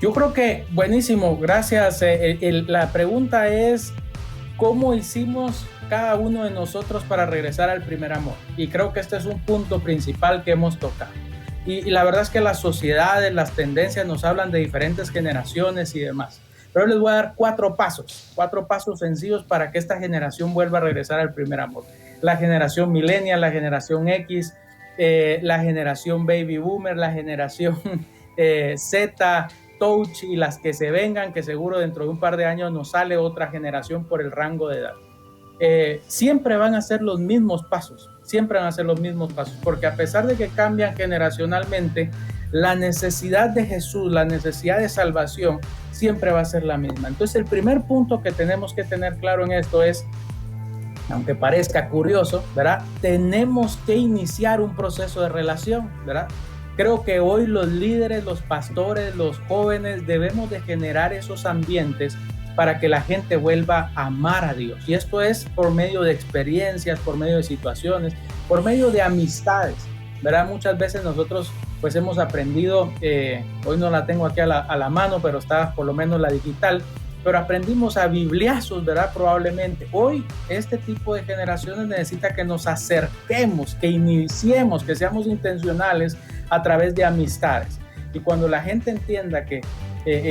Yo creo que, buenísimo, gracias. La pregunta es, ¿cómo hicimos cada uno de nosotros para regresar al primer amor? Y creo que este es un punto principal que hemos tocado. Y la verdad es que las sociedades, las tendencias nos hablan de diferentes generaciones y demás. Pero les voy a dar 4 pasos sencillos para que esta generación vuelva a regresar al primer amor. La generación millennial, la generación X, la generación baby boomer, la generación Z, Touch y las que se vengan, que seguro dentro de un par de años nos sale otra generación por el rango de edad. Siempre van a ser los mismos pasos, porque a pesar de que cambian generacionalmente, la necesidad de Jesús, la necesidad de salvación, siempre va a ser la misma. Entonces, el primer punto que tenemos que tener claro en esto es, aunque parezca curioso, ¿verdad? Tenemos que iniciar un proceso de relación, ¿verdad? Creo que hoy los líderes, los pastores, los jóvenes debemos de generar esos ambientes para que la gente vuelva a amar a Dios. Y esto es por medio de experiencias, por medio de situaciones, por medio de amistades, ¿verdad? Muchas veces nosotros pues hemos aprendido, hoy no la tengo aquí a la mano, pero está por lo menos la digital, pero aprendimos a bibliazos, ¿verdad? Probablemente. Hoy este tipo de generaciones necesita que nos acerquemos, que iniciemos, que seamos intencionales a través de amistades. Y cuando la gente entienda que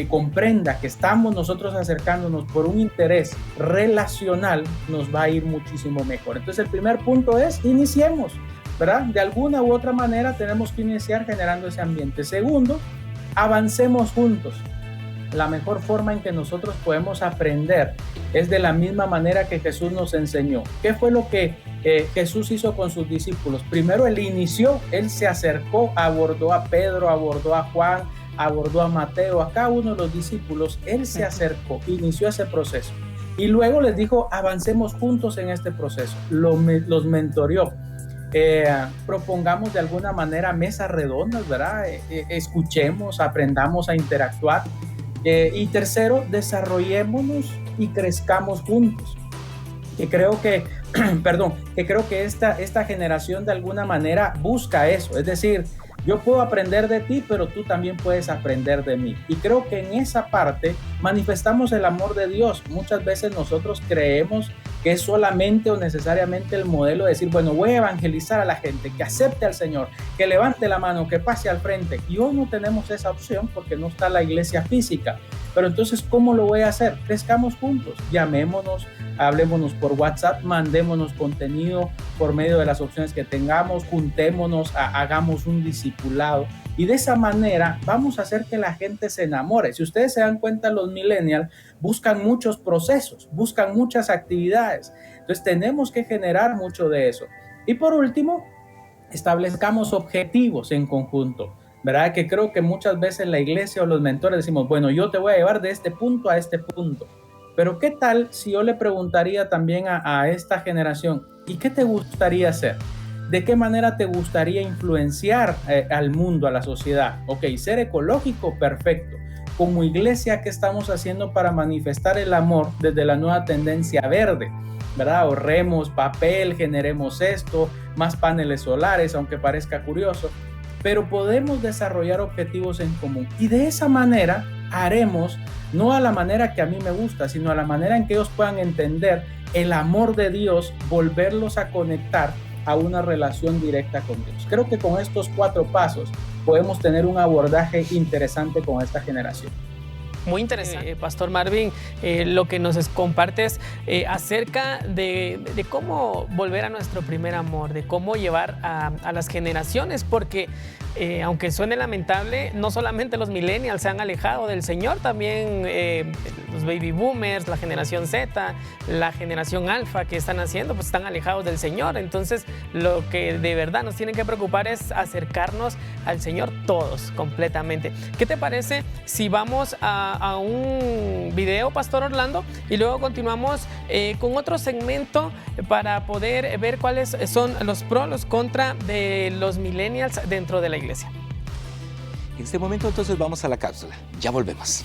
comprenda que estamos nosotros acercándonos por un interés relacional, nos va a ir muchísimo mejor. Entonces el primer punto es, iniciemos, ¿verdad? De alguna u otra manera tenemos que iniciar generando ese ambiente. Segundo, avancemos juntos. La mejor forma en que nosotros podemos aprender es de la misma manera que Jesús nos enseñó. ¿Qué fue lo que Jesús hizo con sus discípulos? Primero él inició, él se acercó, abordó a Pedro, abordó a Juan, abordó a Mateo, a cada uno de los discípulos, él se acercó, inició ese proceso. Y luego les dijo, avancemos juntos en este proceso. Los mentoreó. Propongamos de alguna manera mesas redondas, ¿verdad? Escuchemos, aprendamos a interactuar. Y tercero, desarrollémonos y crezcamos juntos. Que creo que, creo que esta generación de alguna manera busca eso. Es decir, yo puedo aprender de ti, pero tú también puedes aprender de mí. Y creo que en esa parte manifestamos el amor de Dios. Muchas veces nosotros creemos que es solamente o necesariamente el modelo de decir, bueno, voy a evangelizar a la gente, que acepte al Señor, que levante la mano, que pase al frente. Y hoy no tenemos esa opción porque no está la iglesia física. Pero entonces, ¿cómo lo voy a hacer? Crezcamos juntos, llamémonos, hablémonos por WhatsApp, mandémonos contenido por medio de las opciones que tengamos, juntémonos, hagamos un discipulado. Y de esa manera vamos a hacer que la gente se enamore. Si ustedes se dan cuenta, los millennials buscan muchos procesos, buscan muchas actividades. Entonces tenemos que generar mucho de eso. Y por último, establezcamos objetivos en conjunto, ¿verdad? Que creo que muchas veces la iglesia o los mentores decimos, bueno, yo te voy a llevar de este punto a este punto. Pero ¿qué tal si yo le preguntaría también a esta generación, ¿y qué te gustaría hacer? ¿De qué manera te gustaría influenciar al mundo, a la sociedad? Ok, ser ecológico, perfecto. Como iglesia, ¿qué estamos haciendo para manifestar el amor desde la nueva tendencia verde? ¿Verdad? Ahorremos papel, generemos esto, más paneles solares, aunque parezca curioso. Pero podemos desarrollar objetivos en común. Y de esa manera haremos, no a la manera que a mí me gusta, sino a la manera en que ellos puedan entender el amor de Dios, volverlos a conectar a una relación directa con Dios. Creo que con estos 4 pasos podemos tener un abordaje interesante con esta generación. Muy interesante, Pastor Marvin, lo que nos compartes acerca de cómo volver a nuestro primer amor, de cómo llevar a las generaciones, porque aunque suene lamentable, no solamente los millennials se han alejado del Señor, también los baby boomers, la generación Z, la generación alfa que están haciendo, pues están alejados del Señor. Entonces, lo que de verdad nos tiene que preocupar es acercarnos al Señor todos, completamente. ¿Qué te parece si vamos a un video, Pastor Orlando, y luego continuamos con otro segmento para poder ver cuáles son los pros, los contra de los millennials dentro de la iglesia? En este momento entonces vamos a la cápsula. Ya volvemos.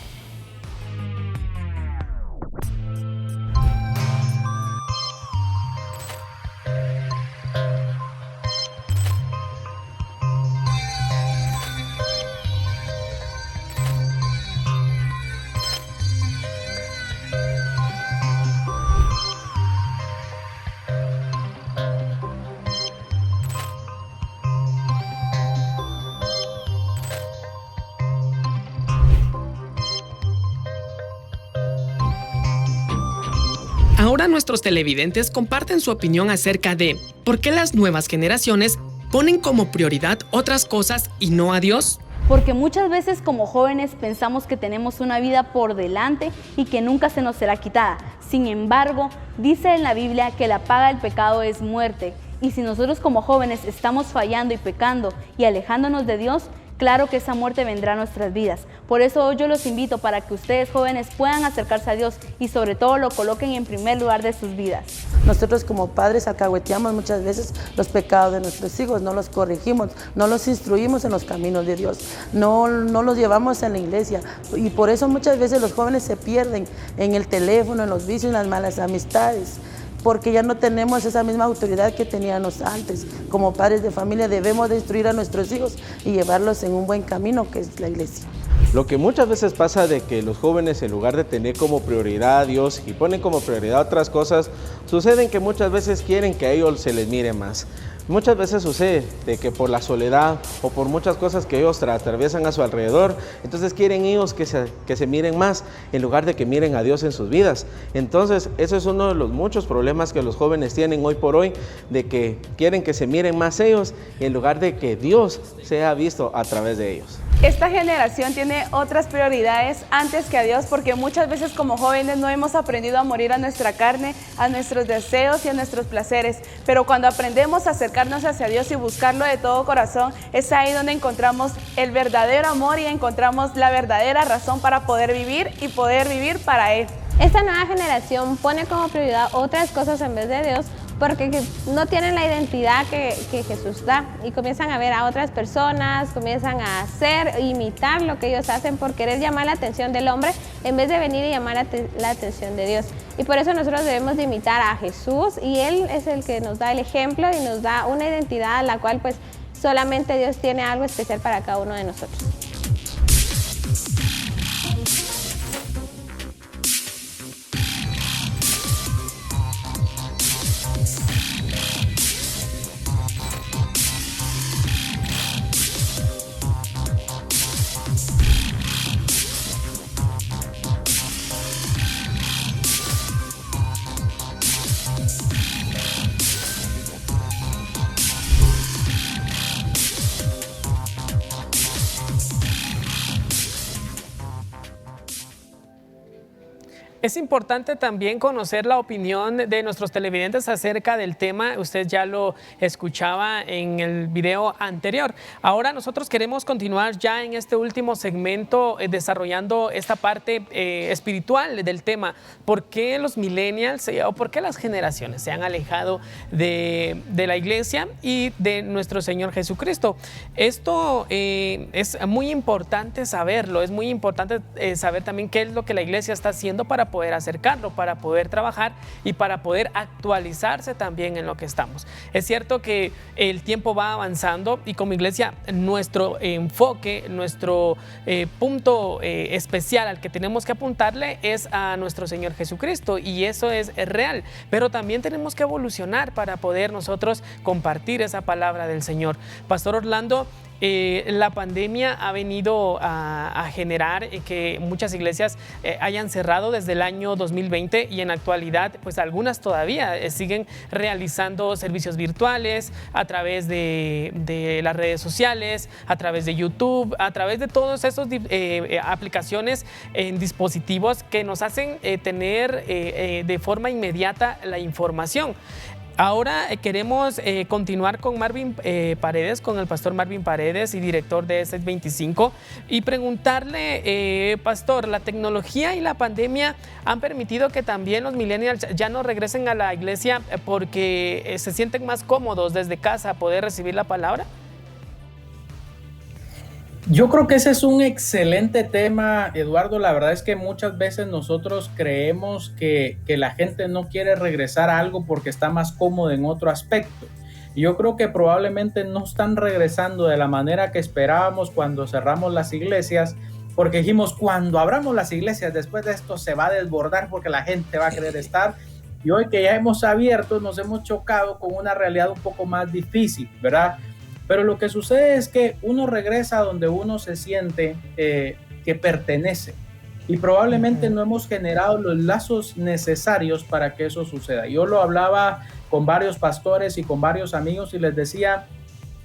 Ahora nuestros televidentes comparten su opinión acerca de ¿por qué las nuevas generaciones ponen como prioridad otras cosas y no a Dios? Porque muchas veces como jóvenes pensamos que tenemos una vida por delante y que nunca se nos será quitada. Sin embargo, dice en la Biblia que la paga del pecado es muerte. Y si nosotros como jóvenes estamos fallando y pecando y alejándonos de Dios, claro que esa muerte vendrá a nuestras vidas. Por eso hoy yo los invito para que ustedes jóvenes puedan acercarse a Dios y sobre todo lo coloquen en primer lugar de sus vidas. Nosotros como padres alcahueteamos muchas veces los pecados de nuestros hijos, no los corregimos, no los instruimos en los caminos de Dios, no los llevamos en la iglesia y por eso muchas veces los jóvenes se pierden en el teléfono, en los vicios, en las malas amistades, porque ya no tenemos esa misma autoridad que teníamos antes. Como padres de familia debemos de instruir a nuestros hijos y llevarlos en un buen camino que es la iglesia. Lo que muchas veces pasa de que los jóvenes en lugar de tener como prioridad a Dios y ponen como prioridad otras cosas, sucede que muchas veces quieren que a ellos se les mire más. Muchas veces sucede de que por la soledad o por muchas cosas que ellos atraviesan a su alrededor, entonces quieren ellos que se miren más en lugar de que miren a Dios en sus vidas. Entonces eso es uno de los muchos problemas que los jóvenes tienen hoy por hoy, de que quieren que se miren más ellos en lugar de que Dios sea visto a través de ellos. Esta generación tiene otras prioridades antes que a Dios porque muchas veces como jóvenes no hemos aprendido a morir a nuestra carne, a nuestros deseos y a nuestros placeres. Pero cuando aprendemos a acercarnos hacia Dios y buscarlo de todo corazón, es ahí donde encontramos el verdadero amor y encontramos la verdadera razón para poder vivir y poder vivir para Él. Esta nueva generación pone como prioridad otras cosas en vez de Dios porque no tienen la identidad que Jesús da y comienzan a ver a otras personas, comienzan a hacer, imitar lo que ellos hacen por querer llamar la atención del hombre en vez de venir y llamar la atención de Dios. Y por eso nosotros debemos de imitar a Jesús y Él es el que nos da el ejemplo y nos da una identidad a la cual pues solamente Dios tiene algo especial para cada uno de nosotros. Es importante también conocer la opinión de nuestros televidentes acerca del tema. Usted ya lo escuchaba en el video anterior. Ahora nosotros queremos continuar ya en este último segmento desarrollando esta parte espiritual del tema. ¿Por qué los millennials o por qué las generaciones se han alejado de la iglesia y de nuestro Señor Jesucristo? Esto es muy importante saberlo. Es muy importante saber también qué es lo que la iglesia está haciendo para poder acercarlo, para poder trabajar y para poder actualizarse también en lo que estamos. Es cierto que el tiempo va avanzando y como iglesia nuestro enfoque, nuestro punto especial al que tenemos que apuntarle es a nuestro Señor Jesucristo y eso es real, pero también tenemos que evolucionar para poder nosotros compartir esa palabra del Señor. Pastor Orlando, la pandemia ha venido a generar que muchas iglesias hayan cerrado desde el año 2020 y en la actualidad pues algunas todavía siguen realizando servicios virtuales a través de las redes sociales, a través de YouTube, a través de todas esas aplicaciones en dispositivos que nos hacen tener de forma inmediata la información. Ahora queremos continuar con Marvin Paredes, con el pastor Marvin Paredes y director de ESET 25 y preguntarle, pastor, ¿la tecnología y la pandemia han permitido que también los millennials ya no regresen a la iglesia porque se sienten más cómodos desde casa a poder recibir la palabra? Yo creo que ese es un excelente tema, Eduardo. La verdad es que muchas veces nosotros creemos que la gente no quiere regresar a algo porque está más cómodo en otro aspecto. Yo creo que probablemente no están regresando de la manera que esperábamos cuando cerramos las iglesias, porque dijimos, cuando abramos las iglesias después de esto se va a desbordar porque la gente va a querer estar. Y hoy que ya hemos abierto nos hemos chocado con una realidad un poco más difícil, ¿verdad? Pero lo que sucede es que uno regresa a donde uno se siente que pertenece y probablemente no hemos generado los lazos necesarios para que eso suceda. Yo lo hablaba con varios pastores y con varios amigos y les decía,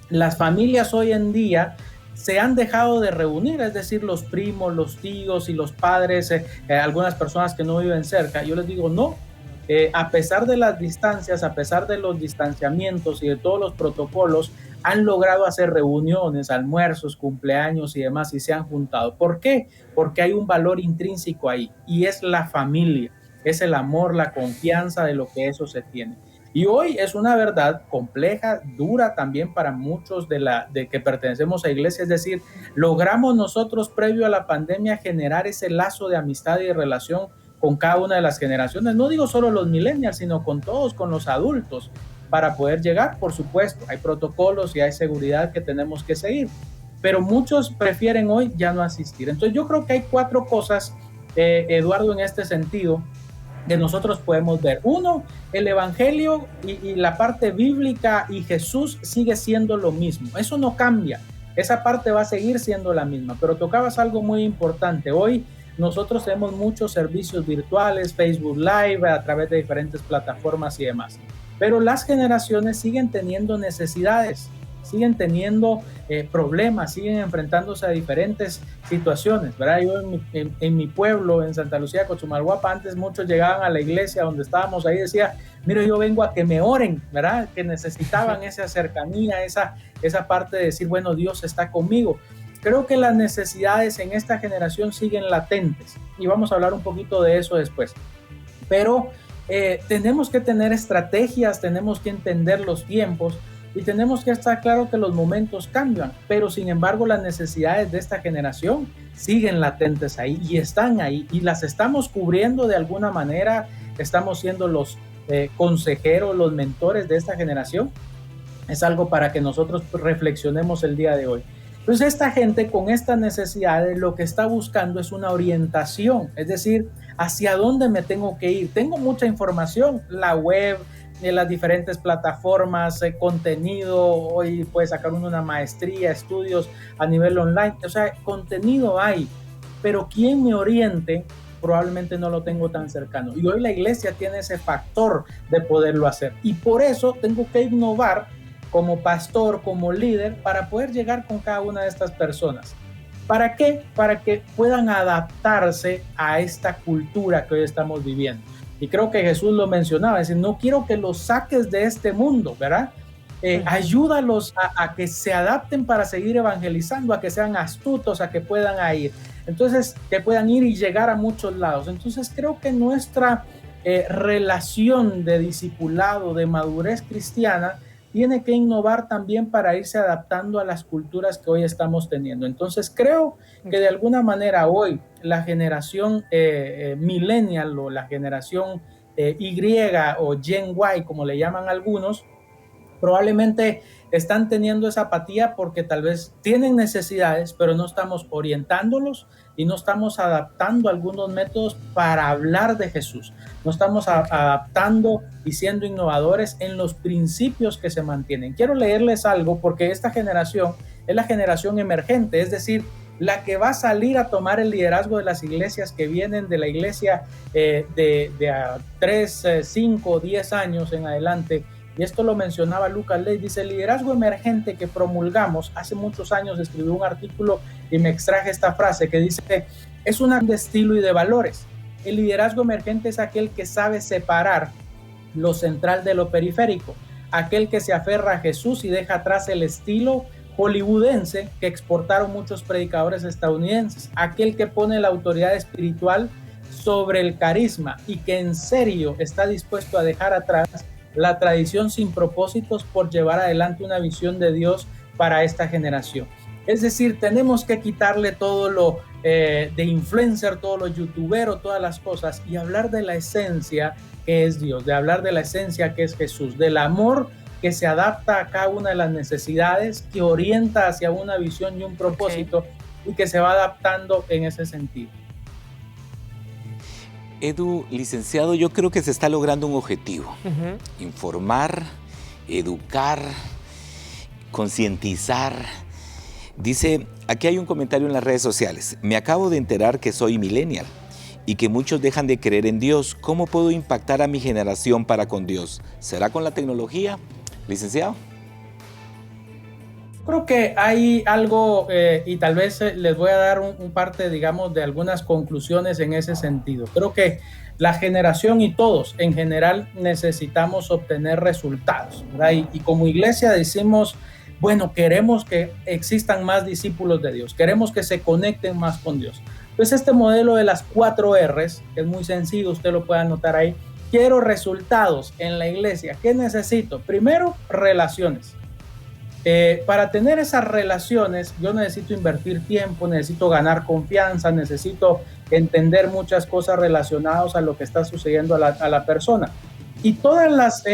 las familias hoy en día se han dejado de reunir, es decir, los primos, los tíos y los padres, algunas personas que no viven cerca. Yo les digo, no. A pesar de las distancias, a pesar de los distanciamientos y de todos los protocolos, han logrado hacer reuniones, almuerzos, cumpleaños y demás y se han juntado. ¿Por qué? Porque hay un valor intrínseco ahí y es la familia, es el amor, la confianza de lo que eso se tiene. Y hoy es una verdad compleja, dura también para muchos de que pertenecemos a iglesia, es decir, logramos nosotros previo a la pandemia generar ese lazo de amistad y de relación con cada una de las generaciones, no digo solo los millennials, sino con todos, con los adultos, para poder llegar. Por supuesto, hay protocolos y hay seguridad que tenemos que seguir, pero muchos prefieren hoy ya no asistir. Entonces yo creo que hay 4 cosas, Eduardo, en este sentido, que nosotros podemos ver. Uno, el evangelio y la parte bíblica y Jesús sigue siendo lo mismo, eso no cambia, esa parte va a seguir siendo la misma, pero tocabas algo muy importante. Hoy nosotros tenemos muchos servicios virtuales, Facebook Live, a través de diferentes plataformas y demás. Pero las generaciones siguen teniendo necesidades, siguen teniendo problemas, siguen enfrentándose a diferentes situaciones, ¿verdad? Yo en mi pueblo, en Santa Lucía, Cochumalguapa, antes muchos llegaban a la iglesia donde estábamos ahí, decía, mira, yo vengo a que me oren, ¿verdad? Que necesitaban esa cercanía, esa parte de decir, bueno, Dios está conmigo. creo que las necesidades en esta generación siguen latentes y vamos a hablar un poquito de eso después. Pero tenemos que tener estrategias, tenemos que entender los tiempos y tenemos que estar claro que los momentos cambian, pero sin embargo las necesidades de esta generación siguen latentes ahí y están ahí y las estamos cubriendo de alguna manera, estamos siendo los consejeros, los mentores de esta generación. Es algo para que nosotros reflexionemos el día de hoy. Entonces esta gente con estas necesidades lo que está buscando es una orientación, es decir, hacia dónde me tengo que ir. Tengo mucha información, la web, las diferentes plataformas, contenido, hoy puedes sacar una maestría, estudios a nivel online, o sea, contenido hay, pero ¿quién me oriente? Probablemente no lo tengo tan cercano. Y hoy la iglesia tiene ese factor de poderlo hacer. Y por eso tengo que innovar como pastor, como líder, para poder llegar con cada una de estas personas. ¿Para qué? Para que puedan adaptarse a esta cultura que hoy estamos viviendo. Y creo que Jesús lo mencionaba, es decir, no quiero que los saques de este mundo, ¿verdad? Ayúdalos a que se adapten para seguir evangelizando, a que sean astutos, a que puedan ir. Entonces, que puedan ir y llegar a muchos lados. Entonces, creo que nuestra relación de discipulado, de madurez cristiana, tiene que innovar también para irse adaptando a las culturas que hoy estamos teniendo. Entonces creo que de alguna manera hoy la generación millennial o la generación Y o Gen Y, como le llaman algunos, probablemente están teniendo esa apatía porque tal vez tienen necesidades, pero no estamos orientándolos y no estamos adaptando algunos métodos para hablar de Jesús. No estamos adaptando y siendo innovadores en los principios que se mantienen. Quiero leerles algo porque esta generación es la generación emergente, es decir, la que va a salir a tomar el liderazgo de las iglesias que vienen de la iglesia de a 3, 5, 10 años en adelante. Y esto lo mencionaba Lucas Ley, dice, el liderazgo emergente que promulgamos, hace muchos años escribió un artículo y me extraje esta frase que dice, es un de estilo y de valores. El liderazgo emergente es aquel que sabe separar lo central de lo periférico, aquel que se aferra a Jesús y deja atrás el estilo hollywoodense que exportaron muchos predicadores estadounidenses, aquel que pone la autoridad espiritual sobre el carisma y que en serio está dispuesto a dejar atrás la tradición sin propósitos por llevar adelante una visión de Dios para esta generación. Es decir, tenemos que quitarle todo lo de influencer, todo lo youtubero, todas las cosas y hablar de la esencia que es Dios, de hablar de la esencia que es Jesús, del amor que se adapta a cada una de las necesidades, que orienta hacia una visión y un propósito y que se va adaptando en ese sentido. Edu, licenciado, yo creo que se está logrando un objetivo. Informar, educar, concientizar. Dice, aquí hay un comentario en las redes sociales. Me acabo de enterar que soy millennial y que muchos dejan de creer en Dios. ¿Cómo puedo impactar a mi generación para con Dios? ¿Será con la tecnología, licenciado? Creo que hay algo y tal vez les voy a dar un parte, digamos, de algunas conclusiones en ese sentido. Creo que la generación y todos en general necesitamos obtener resultados, ¿verdad? Y como iglesia decimos, bueno, queremos que existan más discípulos de Dios, queremos que se conecten más con Dios. Pues este modelo de las 4 R's, que es muy sencillo, usted lo puede anotar ahí. Quiero resultados en la iglesia. ¿Qué necesito? Primero, relaciones. Para tener esas relaciones, yo necesito invertir tiempo, necesito ganar confianza, necesito entender muchas cosas relacionadas a lo que está sucediendo a la persona. Y todas las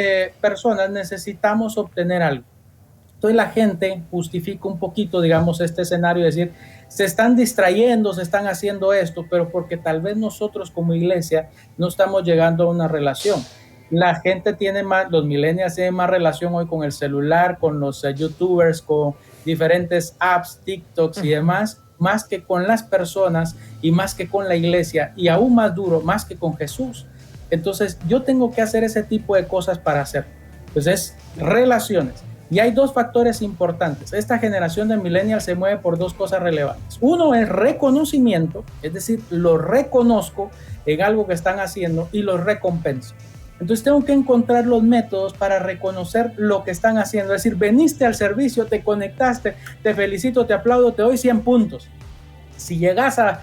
personas necesitamos obtener algo. Entonces la gente justifica un poquito, digamos, este escenario, es decir, se están distrayendo, se están haciendo esto, pero porque tal vez nosotros como iglesia no estamos llegando a una relación. La gente tiene más, los millennials tienen más relación hoy con el celular, con los youtubers, con diferentes apps, TikToks y demás, más que con las personas y más que con la iglesia y aún más duro, más que con Jesús. Entonces yo tengo que hacer ese tipo de cosas para hacer. Entonces, relaciones. Y hay 2 factores importantes. Esta generación de millennials se mueve por 2 cosas relevantes. Uno es reconocimiento, es decir, lo reconozco en algo que están haciendo y los recompenso. Entonces tengo que encontrar los métodos para reconocer lo que están haciendo. Es decir, veniste al servicio, te conectaste, te felicito, te aplaudo, te doy 100 puntos. Si llegas a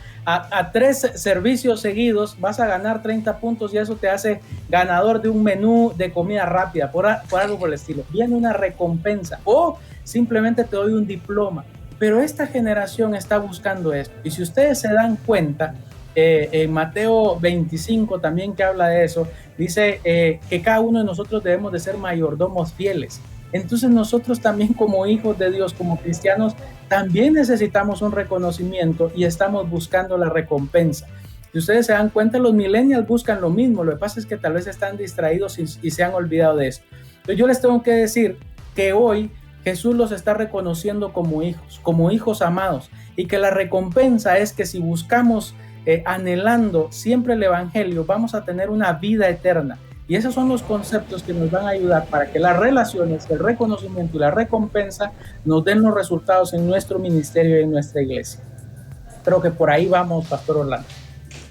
3 servicios seguidos, vas a ganar 30 puntos y eso te hace ganador de un menú de comida rápida, por algo por el estilo. Viene una recompensa o simplemente te doy un diploma. Pero esta generación está buscando esto. Y si ustedes se dan cuenta, en Mateo 25 también, que habla de eso, dice que cada uno de nosotros debemos de ser mayordomos fieles. Entonces nosotros también, como hijos de Dios, como cristianos, también necesitamos un reconocimiento y estamos buscando la recompensa. Si ustedes se dan cuenta, los millennials buscan lo mismo. Lo que pasa es que tal vez están distraídos y se han olvidado de esto. Entonces yo les tengo que decir que hoy Jesús los está reconociendo como hijos amados, y que la recompensa es que si buscamos anhelando siempre el evangelio, vamos a tener una vida eterna. Y esos son los conceptos que nos van a ayudar para que las relaciones, el reconocimiento y la recompensa nos den los resultados en nuestro ministerio y en nuestra iglesia. Creo que por ahí vamos, Pastor Orlando.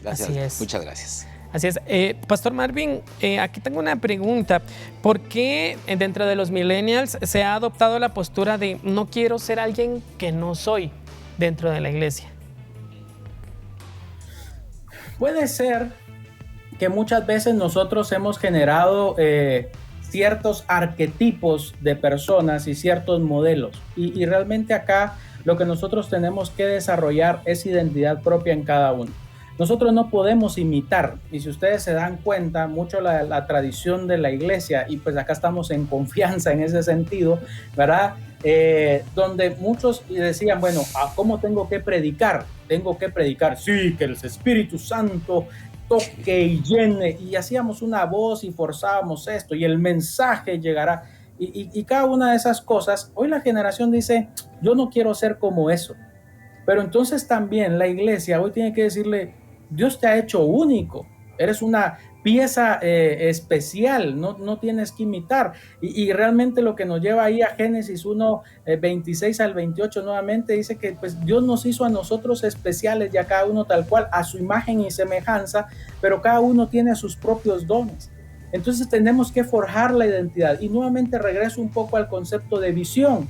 Gracias, Así es. muchas gracias. Así es. Pastor Marvin, aquí tengo una pregunta. ¿Por qué dentro de los millennials se ha adoptado la postura de no quiero ser alguien que no soy dentro de la iglesia? Puede ser que muchas veces nosotros hemos generado ciertos arquetipos de personas y ciertos modelos. Y realmente acá lo que nosotros tenemos que desarrollar es identidad propia en cada uno. Nosotros no podemos imitar, y si ustedes se dan cuenta, mucho la tradición de la iglesia, y pues acá estamos en confianza en ese sentido, ¿verdad? Donde muchos decían, bueno, ¿cómo tengo que predicar? Tengo que predicar, sí, que el Espíritu Santo toque y llene, y hacíamos una voz y forzábamos esto, y el mensaje llegará, y cada una de esas cosas. Hoy la generación dice, yo no quiero ser como eso. Pero entonces también la iglesia hoy tiene que decirle, Dios te ha hecho único, eres una pieza especial, no tienes que imitar. Y realmente lo que nos lleva ahí a Génesis 1, 26 al 28 nuevamente dice que pues Dios nos hizo a nosotros especiales, y a cada uno tal cual, a su imagen y semejanza, pero cada uno tiene sus propios dones. Entonces tenemos que forjar la identidad. Y nuevamente regreso un poco al concepto de visión,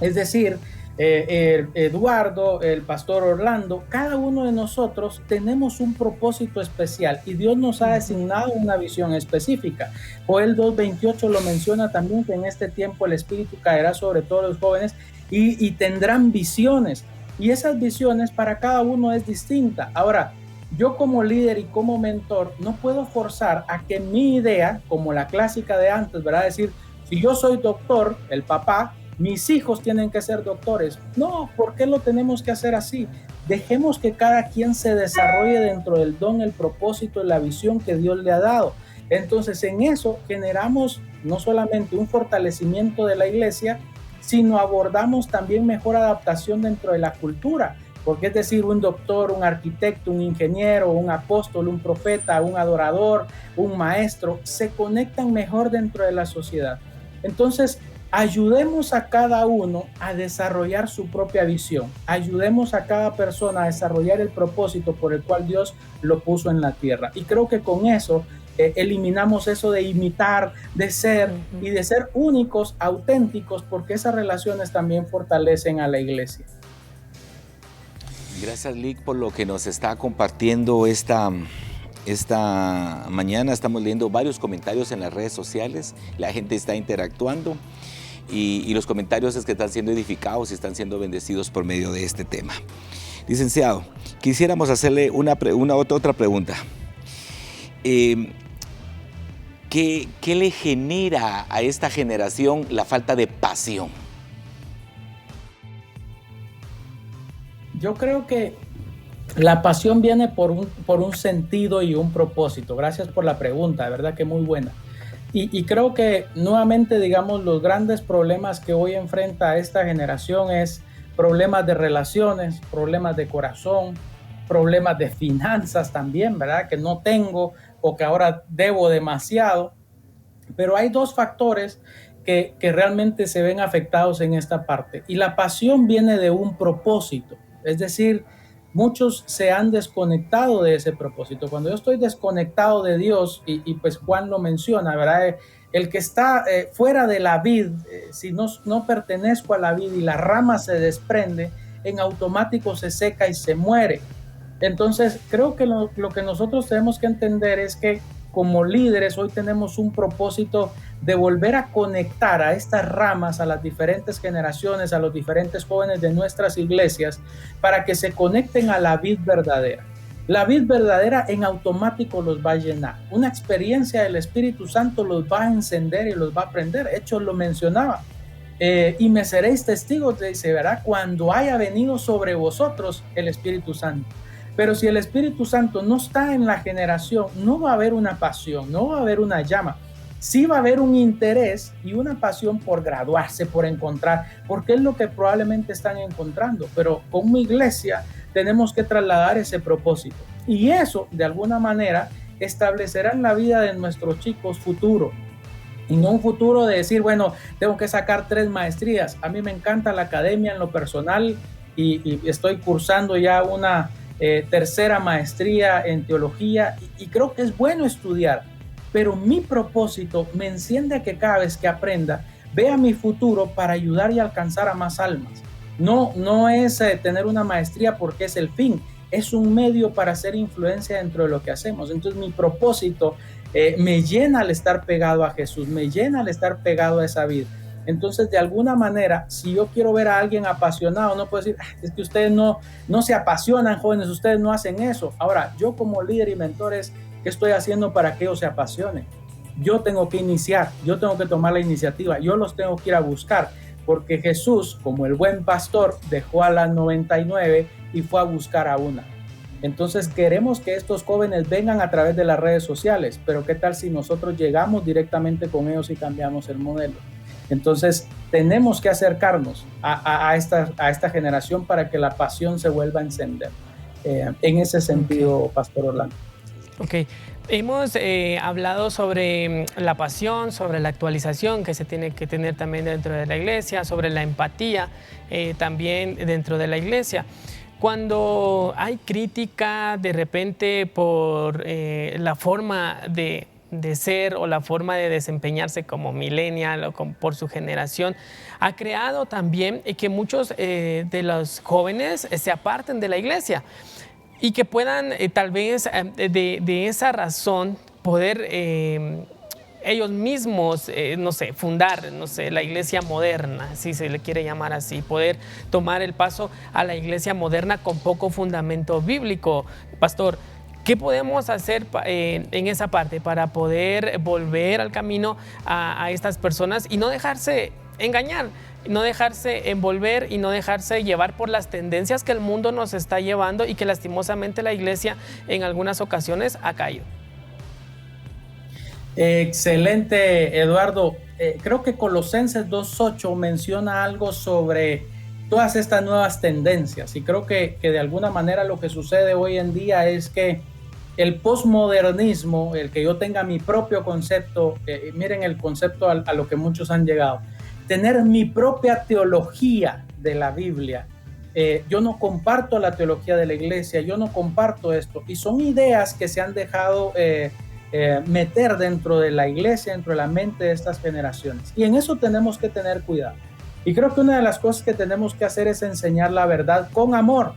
es decir, Eduardo, el pastor Orlando, cada uno de nosotros tenemos un propósito especial y Dios nos ha asignado una visión específica. Joel 2:28 lo menciona también, que en este tiempo el Espíritu caerá sobre todos los jóvenes y tendrán visiones, y esas visiones para cada uno es distinta. Ahora, yo como líder y como mentor no puedo forzar a que mi idea, como la clásica de antes, ¿verdad? Decir, si yo soy doctor, el papá, mis hijos tienen que ser doctores. No, ¿por qué lo tenemos que hacer así? Dejemos que cada quien se desarrolle dentro del don, el propósito y la visión que Dios le ha dado. Entonces, en eso generamos no solamente un fortalecimiento de la iglesia, sino abordamos también mejor adaptación dentro de la cultura. Porque es decir, un doctor, un arquitecto, un ingeniero, un apóstol, un profeta, un adorador, un maestro, se conectan mejor dentro de la sociedad. Entonces, ayudemos a cada uno a desarrollar su propia visión. Ayudemos a cada persona a desarrollar el propósito por el cual Dios lo puso en la tierra. Y creo que con eso eliminamos eso de imitar, de ser y de ser únicos, auténticos, porque esas relaciones también fortalecen a la iglesia. Gracias, Lick, por lo que nos está compartiendo esta mañana. Estamos leyendo varios comentarios en las redes sociales, la gente está interactuando y los comentarios es que están siendo edificados y están siendo bendecidos por medio de este tema. Licenciado, quisiéramos hacerle otra pregunta. ¿Qué le genera a esta generación la falta de pasión? Yo creo que la pasión viene por un sentido y un propósito. Gracias por la pregunta, de verdad que muy buena. Y creo que nuevamente, digamos, los grandes problemas que hoy enfrenta esta generación es problemas de relaciones, problemas de corazón, problemas de finanzas también, ¿verdad? Que no tengo o que ahora debo demasiado. Pero hay dos factores que realmente se ven afectados en esta parte. Y la pasión viene de un propósito. Es decir, muchos se han desconectado de ese propósito. Cuando yo estoy desconectado de Dios, y pues Juan lo menciona, ¿verdad? El que está fuera de la vid, si no pertenezco a la vid y la rama se desprende, en automático se seca y se muere. Entonces, creo que lo que nosotros tenemos que entender es que como líderes hoy tenemos un propósito de volver a conectar a estas ramas, a las diferentes generaciones, a los diferentes jóvenes de nuestras iglesias, para que se conecten a la vid verdadera. La vid verdadera en automático los va a llenar. Una experiencia del Espíritu Santo los va a encender y los va a prender. Hechos lo mencionaba. Y me seréis testigos, dice, ¿verdad? Cuando haya venido sobre vosotros el Espíritu Santo. Pero si el Espíritu Santo no está en la generación, no va a haber una pasión, no va a haber una llama. Sí va a haber un interés y una pasión por graduarse, por encontrar, porque es lo que probablemente están encontrando. Pero como iglesia tenemos que trasladar ese propósito. Y eso, de alguna manera, establecerá en la vida de nuestros chicos futuro. Y no un futuro de decir, bueno, tengo que sacar 3 maestrías. A mí me encanta la academia en lo personal y estoy cursando ya una tercera maestría en teología y creo que es bueno estudiar, pero mi propósito me enciende a que cada vez que aprenda vea mi futuro para ayudar y alcanzar a más almas. No es tener una maestría porque es el fin, es un medio para hacer influencia dentro de lo que hacemos. Entonces mi propósito me llena al estar pegado a Jesús, me llena al estar pegado a esa vida. Entonces, de alguna manera, si yo quiero ver a alguien apasionado, no puedo decir, es que ustedes no se apasionan, jóvenes, ustedes no hacen eso. Ahora, yo como líder y mentores, ¿qué estoy haciendo para que ellos se apasionen? Yo tengo que iniciar, yo tengo que tomar la iniciativa, yo los tengo que ir a buscar, porque Jesús, como el buen pastor, dejó a las 99 y fue a buscar a una. Entonces, queremos que estos jóvenes vengan a través de las redes sociales, pero ¿qué tal si nosotros llegamos directamente con ellos y cambiamos el modelo? Entonces, tenemos que acercarnos a esta generación para que la pasión se vuelva a encender. En ese sentido, Pastor Orlando. Ok. Hemos hablado sobre la pasión, sobre la actualización que se tiene que tener también dentro de la iglesia, sobre la empatía también dentro de la iglesia. Cuando hay crítica de repente por la forma de ser o la forma de desempeñarse como millennial o por su generación, ha creado también que muchos de los jóvenes se aparten de la iglesia y que puedan tal vez de esa razón poder ellos mismos, fundar, la iglesia moderna, si se le quiere llamar así, poder tomar el paso a la iglesia moderna con poco fundamento bíblico. Pastor, ¿qué podemos hacer en esa parte para poder volver al camino a estas personas y no dejarse engañar, no dejarse envolver y no dejarse llevar por las tendencias que el mundo nos está llevando y que lastimosamente la iglesia en algunas ocasiones ha caído? Excelente, Eduardo. Creo que Colosenses 2:8 menciona algo sobre todas estas nuevas tendencias y creo que de alguna manera lo que sucede hoy en día es que el posmodernismo, el que yo tenga mi propio concepto, miren el concepto a lo que muchos han llegado, tener mi propia teología de la Biblia. Yo no comparto la teología de la iglesia, yo no comparto esto, y son ideas que se han dejado meter dentro de la iglesia, dentro de la mente de estas generaciones, y en eso tenemos que tener cuidado. Y creo que una de las cosas que tenemos que hacer es enseñar la verdad con amor,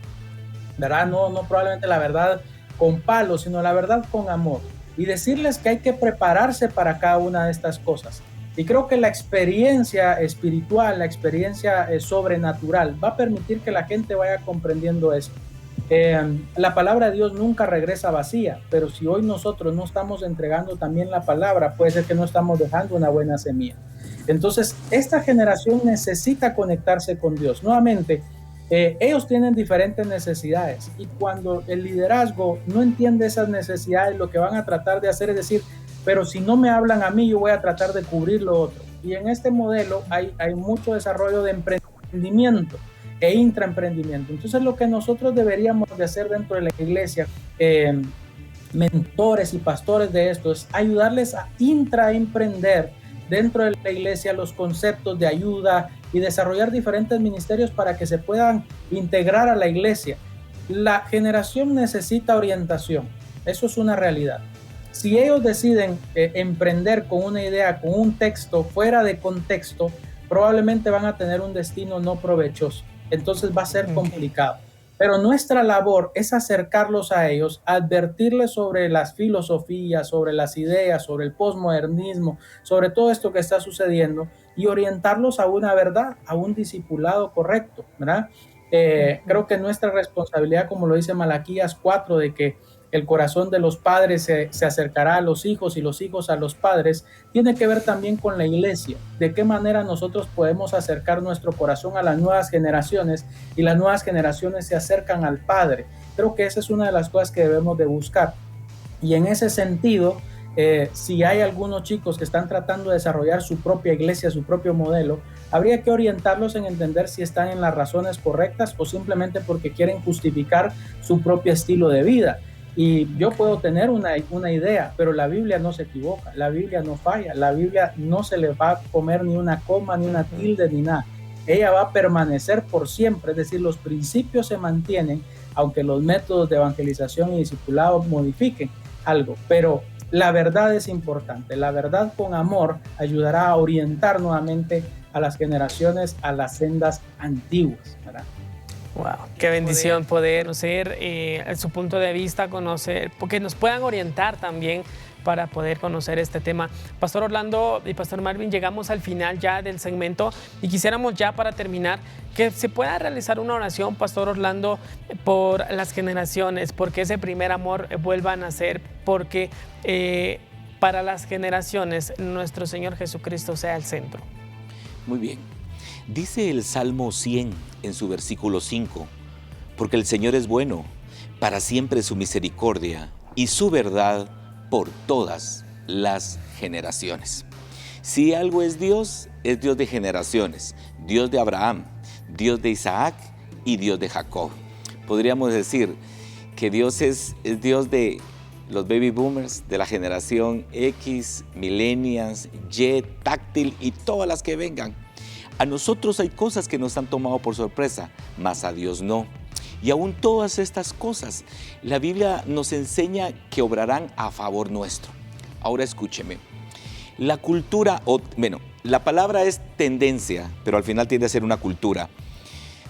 ¿verdad? No probablemente la verdad con palos, sino la verdad con amor, y decirles que hay que prepararse para cada una de estas cosas. Y creo que la experiencia espiritual, la experiencia sobrenatural va a permitir que la gente vaya comprendiendo esto. La palabra de Dios nunca regresa vacía, pero si hoy nosotros no estamos entregando también la palabra, puede ser que no estamos dejando una buena semilla. Entonces, esta generación necesita conectarse con Dios. Nuevamente, ellos tienen diferentes necesidades y cuando el liderazgo no entiende esas necesidades, lo que van a tratar de hacer es decir, pero si no me hablan a mí, yo voy a tratar de cubrir lo otro. Y en este modelo hay mucho desarrollo de emprendimiento e intraemprendimiento. Entonces, lo que nosotros deberíamos de hacer dentro de la iglesia, mentores y pastores de esto, es ayudarles a intraemprender dentro de la iglesia los conceptos de ayuda y desarrollar diferentes ministerios para que se puedan integrar a la iglesia. la generación necesita orientación, eso es una realidad. Si ellos deciden emprender con una idea, con un texto fuera de contexto, probablemente van a tener un destino no provechoso. Entonces va a ser complicado. Pero nuestra labor es acercarlos a ellos, advertirles sobre las filosofías, sobre las ideas, sobre el posmodernismo, sobre todo esto que está sucediendo y orientarlos a una verdad, a un discipulado correcto, ¿verdad? Creo que nuestra responsabilidad, como lo dice Malaquías 4, de que el corazón de los padres se acercará a los hijos y los hijos a los padres, tiene que ver también con la iglesia. De qué manera nosotros podemos acercar nuestro corazón a las nuevas generaciones y las nuevas generaciones se acercan al Padre. Creo que esa es una de las cosas que debemos de buscar. Y en ese sentido, si hay algunos chicos que están tratando de desarrollar su propia iglesia, su propio modelo, habría que orientarlos en entender si están en las razones correctas o simplemente porque quieren justificar su propio estilo de vida. Y yo puedo tener una idea, pero la Biblia no se equivoca, la Biblia no falla, la Biblia no se le va a comer ni una coma, ni una tilde, ni nada. Ella va a permanecer por siempre, es decir, los principios se mantienen, aunque los métodos de evangelización y discipulado modifiquen algo, pero la verdad es importante. La verdad con amor ayudará a orientar nuevamente a las generaciones a las sendas antiguas, ¿verdad? Wow, qué bendición poder conocer su punto de vista, conocer, porque nos puedan orientar también para poder conocer este tema. Pastor Orlando y Pastor Marvin, llegamos al final ya del segmento y quisiéramos ya para terminar que se pueda realizar una oración, Pastor Orlando, por las generaciones, porque ese primer amor vuelva a nacer, porque para las generaciones nuestro Señor Jesucristo sea el centro. Muy bien. Dice el Salmo 100 en su versículo 5, porque el Señor es bueno, para siempre su misericordia y su verdad por todas las generaciones. Si algo es Dios de generaciones, Dios de Abraham, Dios de Isaac y Dios de Jacob. Podríamos decir que Dios es Dios de los baby boomers, de la generación X, millennials, Y, táctil y todas las que vengan. A nosotros hay cosas que nos han tomado por sorpresa, mas a Dios no. Y aún todas estas cosas, la Biblia nos enseña que obrarán a favor nuestro. Ahora escúcheme. La cultura, la palabra es tendencia, pero al final tiende a ser una cultura.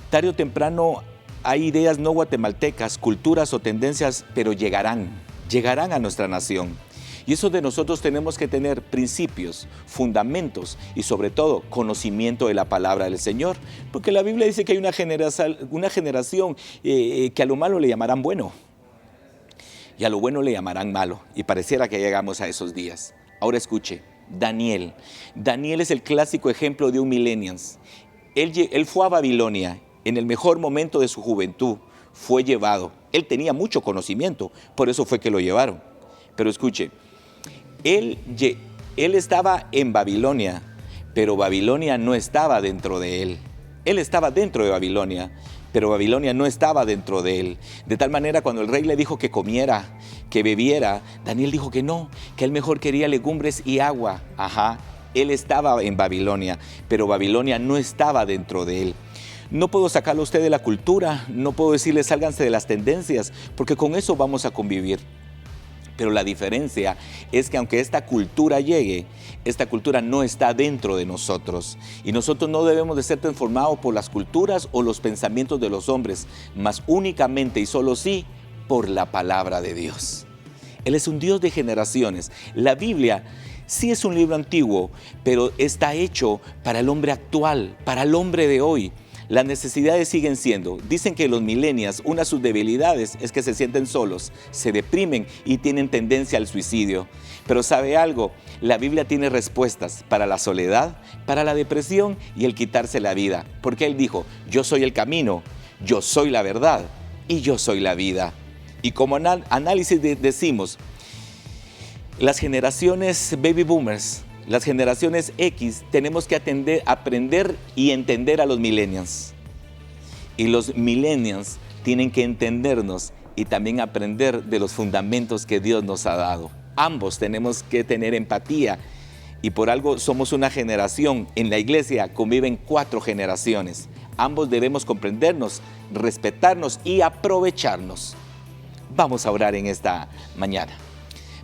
Tarde o temprano hay ideas no guatemaltecas, culturas o tendencias, pero llegarán a nuestra nación. Y eso de nosotros tenemos que tener principios, fundamentos y sobre todo conocimiento de la palabra del Señor. Porque la Biblia dice que hay una generación que a lo malo le llamarán bueno y a lo bueno le llamarán malo. Y pareciera que llegamos a esos días. Ahora escuche, Daniel. Daniel es el clásico ejemplo de un millennials. Él fue a Babilonia en el mejor momento de su juventud. Fue llevado. Él tenía mucho conocimiento, por eso fue que lo llevaron. Pero escuche, él estaba en Babilonia, pero Babilonia no estaba dentro de él. Él estaba dentro de Babilonia, pero Babilonia no estaba dentro de él. De tal manera, cuando el rey le dijo que comiera, que bebiera, Daniel dijo que no, que él mejor quería legumbres y agua. Él estaba en Babilonia, pero Babilonia no estaba dentro de él. No puedo sacarlo a usted de la cultura, no puedo decirle sálganse de las tendencias, porque con eso vamos a convivir. Pero la diferencia es que aunque esta cultura llegue, esta cultura no está dentro de nosotros. Y nosotros no debemos de ser transformados por las culturas o los pensamientos de los hombres, mas únicamente y solo sí por la palabra de Dios. Él es un Dios de generaciones. La Biblia sí es un libro antiguo, pero está hecho para el hombre actual, para el hombre de hoy. Las necesidades siguen siendo. Dicen que los millennials, una de sus debilidades es que se sienten solos, se deprimen y tienen tendencia al suicidio. Pero ¿sabe algo? La Biblia tiene respuestas para la soledad, para la depresión y el quitarse la vida. Porque Él dijo, yo soy el camino, yo soy la verdad y yo soy la vida. Y como análisis decimos, las generaciones baby boomers, las generaciones X, tenemos que aprender y entender a los millennials. Y los millennials tienen que entendernos y también aprender de los fundamentos que Dios nos ha dado. Ambos tenemos que tener empatía y por algo somos una generación. En la iglesia conviven 4 generaciones. Ambos debemos comprendernos, respetarnos y aprovecharnos. Vamos a orar en esta mañana.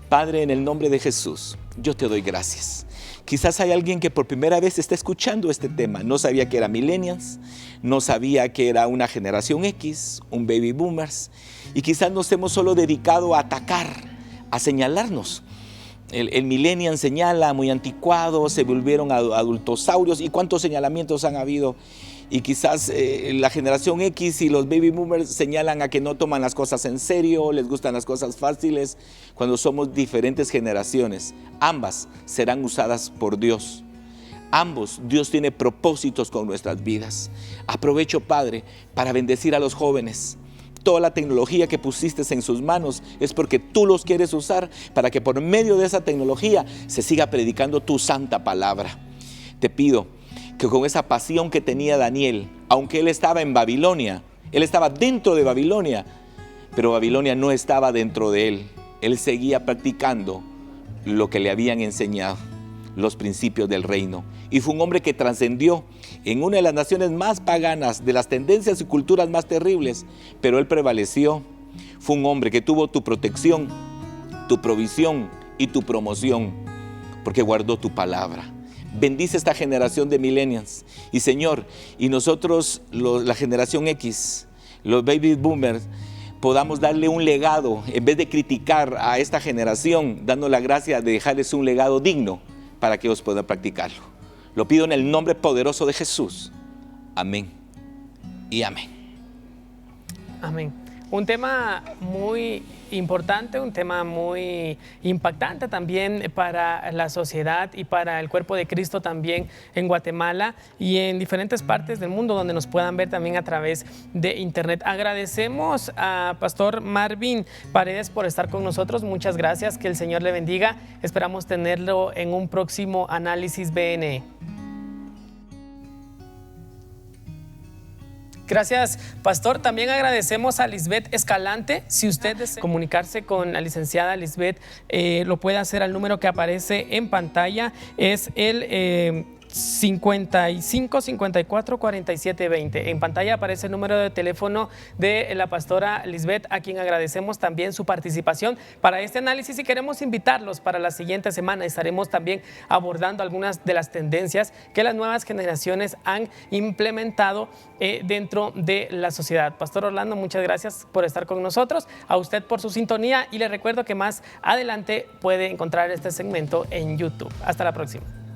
Padre, en el nombre de Jesús, yo te doy gracias. Quizás hay alguien que por primera vez está escuchando este tema. No sabía que era millennials, no sabía que era una generación X, un baby boomers. Y quizás nos hemos solo dedicado a atacar, a señalarnos. El millennial señala, muy anticuado, se volvieron adultosaurios. ¿Y cuántos señalamientos han habido? Y quizás la generación X y los baby boomers señalan a que no toman las cosas en serio, les gustan las cosas fáciles, cuando somos diferentes generaciones. Ambas serán usadas por Dios. Ambos, Dios tiene propósitos con nuestras vidas. Aprovecho, Padre, para bendecir a los jóvenes. Toda la tecnología que pusiste en sus manos es porque tú los quieres usar para que por medio de esa tecnología se siga predicando tu santa palabra. Te pido que con esa pasión que tenía Daniel, aunque él estaba en Babilonia, él estaba dentro de Babilonia, pero Babilonia no estaba dentro de él. Él seguía practicando lo que le habían enseñado, los principios del reino. Y fue un hombre que trascendió en una de las naciones más paganas, de las tendencias y culturas más terribles, pero él prevaleció. Fue un hombre que tuvo tu protección, tu provisión y tu promoción, porque guardó tu palabra. Bendice esta generación de millennials. Y Señor, y nosotros, la generación X, los baby boomers, podamos darle un legado, en vez de criticar a esta generación, dando la gracia de dejarles un legado digno para que ellos puedan practicarlo. Lo pido en el nombre poderoso de Jesús. Amén y amén. Amén. Un tema muy importante, un tema muy impactante también para la sociedad y para el cuerpo de Cristo también en Guatemala y en diferentes partes del mundo donde nos puedan ver también a través de internet. Agradecemos a Pastor Marvin Paredes por estar con nosotros. Muchas gracias, que el Señor le bendiga. Esperamos tenerlo en un próximo Análisis BNE. Gracias, Pastor. También agradecemos a Lisbeth Escalante. Si usted desea comunicarse con la licenciada Lisbeth, lo puede hacer al número que aparece en pantalla. Es el 55 54 47 20. En pantalla aparece el número de teléfono de la pastora Lisbeth, a quien agradecemos también su participación para este análisis, y queremos invitarlos para la siguiente semana. Estaremos también abordando algunas de las tendencias que las nuevas generaciones han implementado dentro de la sociedad. Pastor Orlando, muchas gracias por estar con nosotros, a usted por su sintonía, y le recuerdo que más adelante puede encontrar este segmento en YouTube. Hasta la próxima.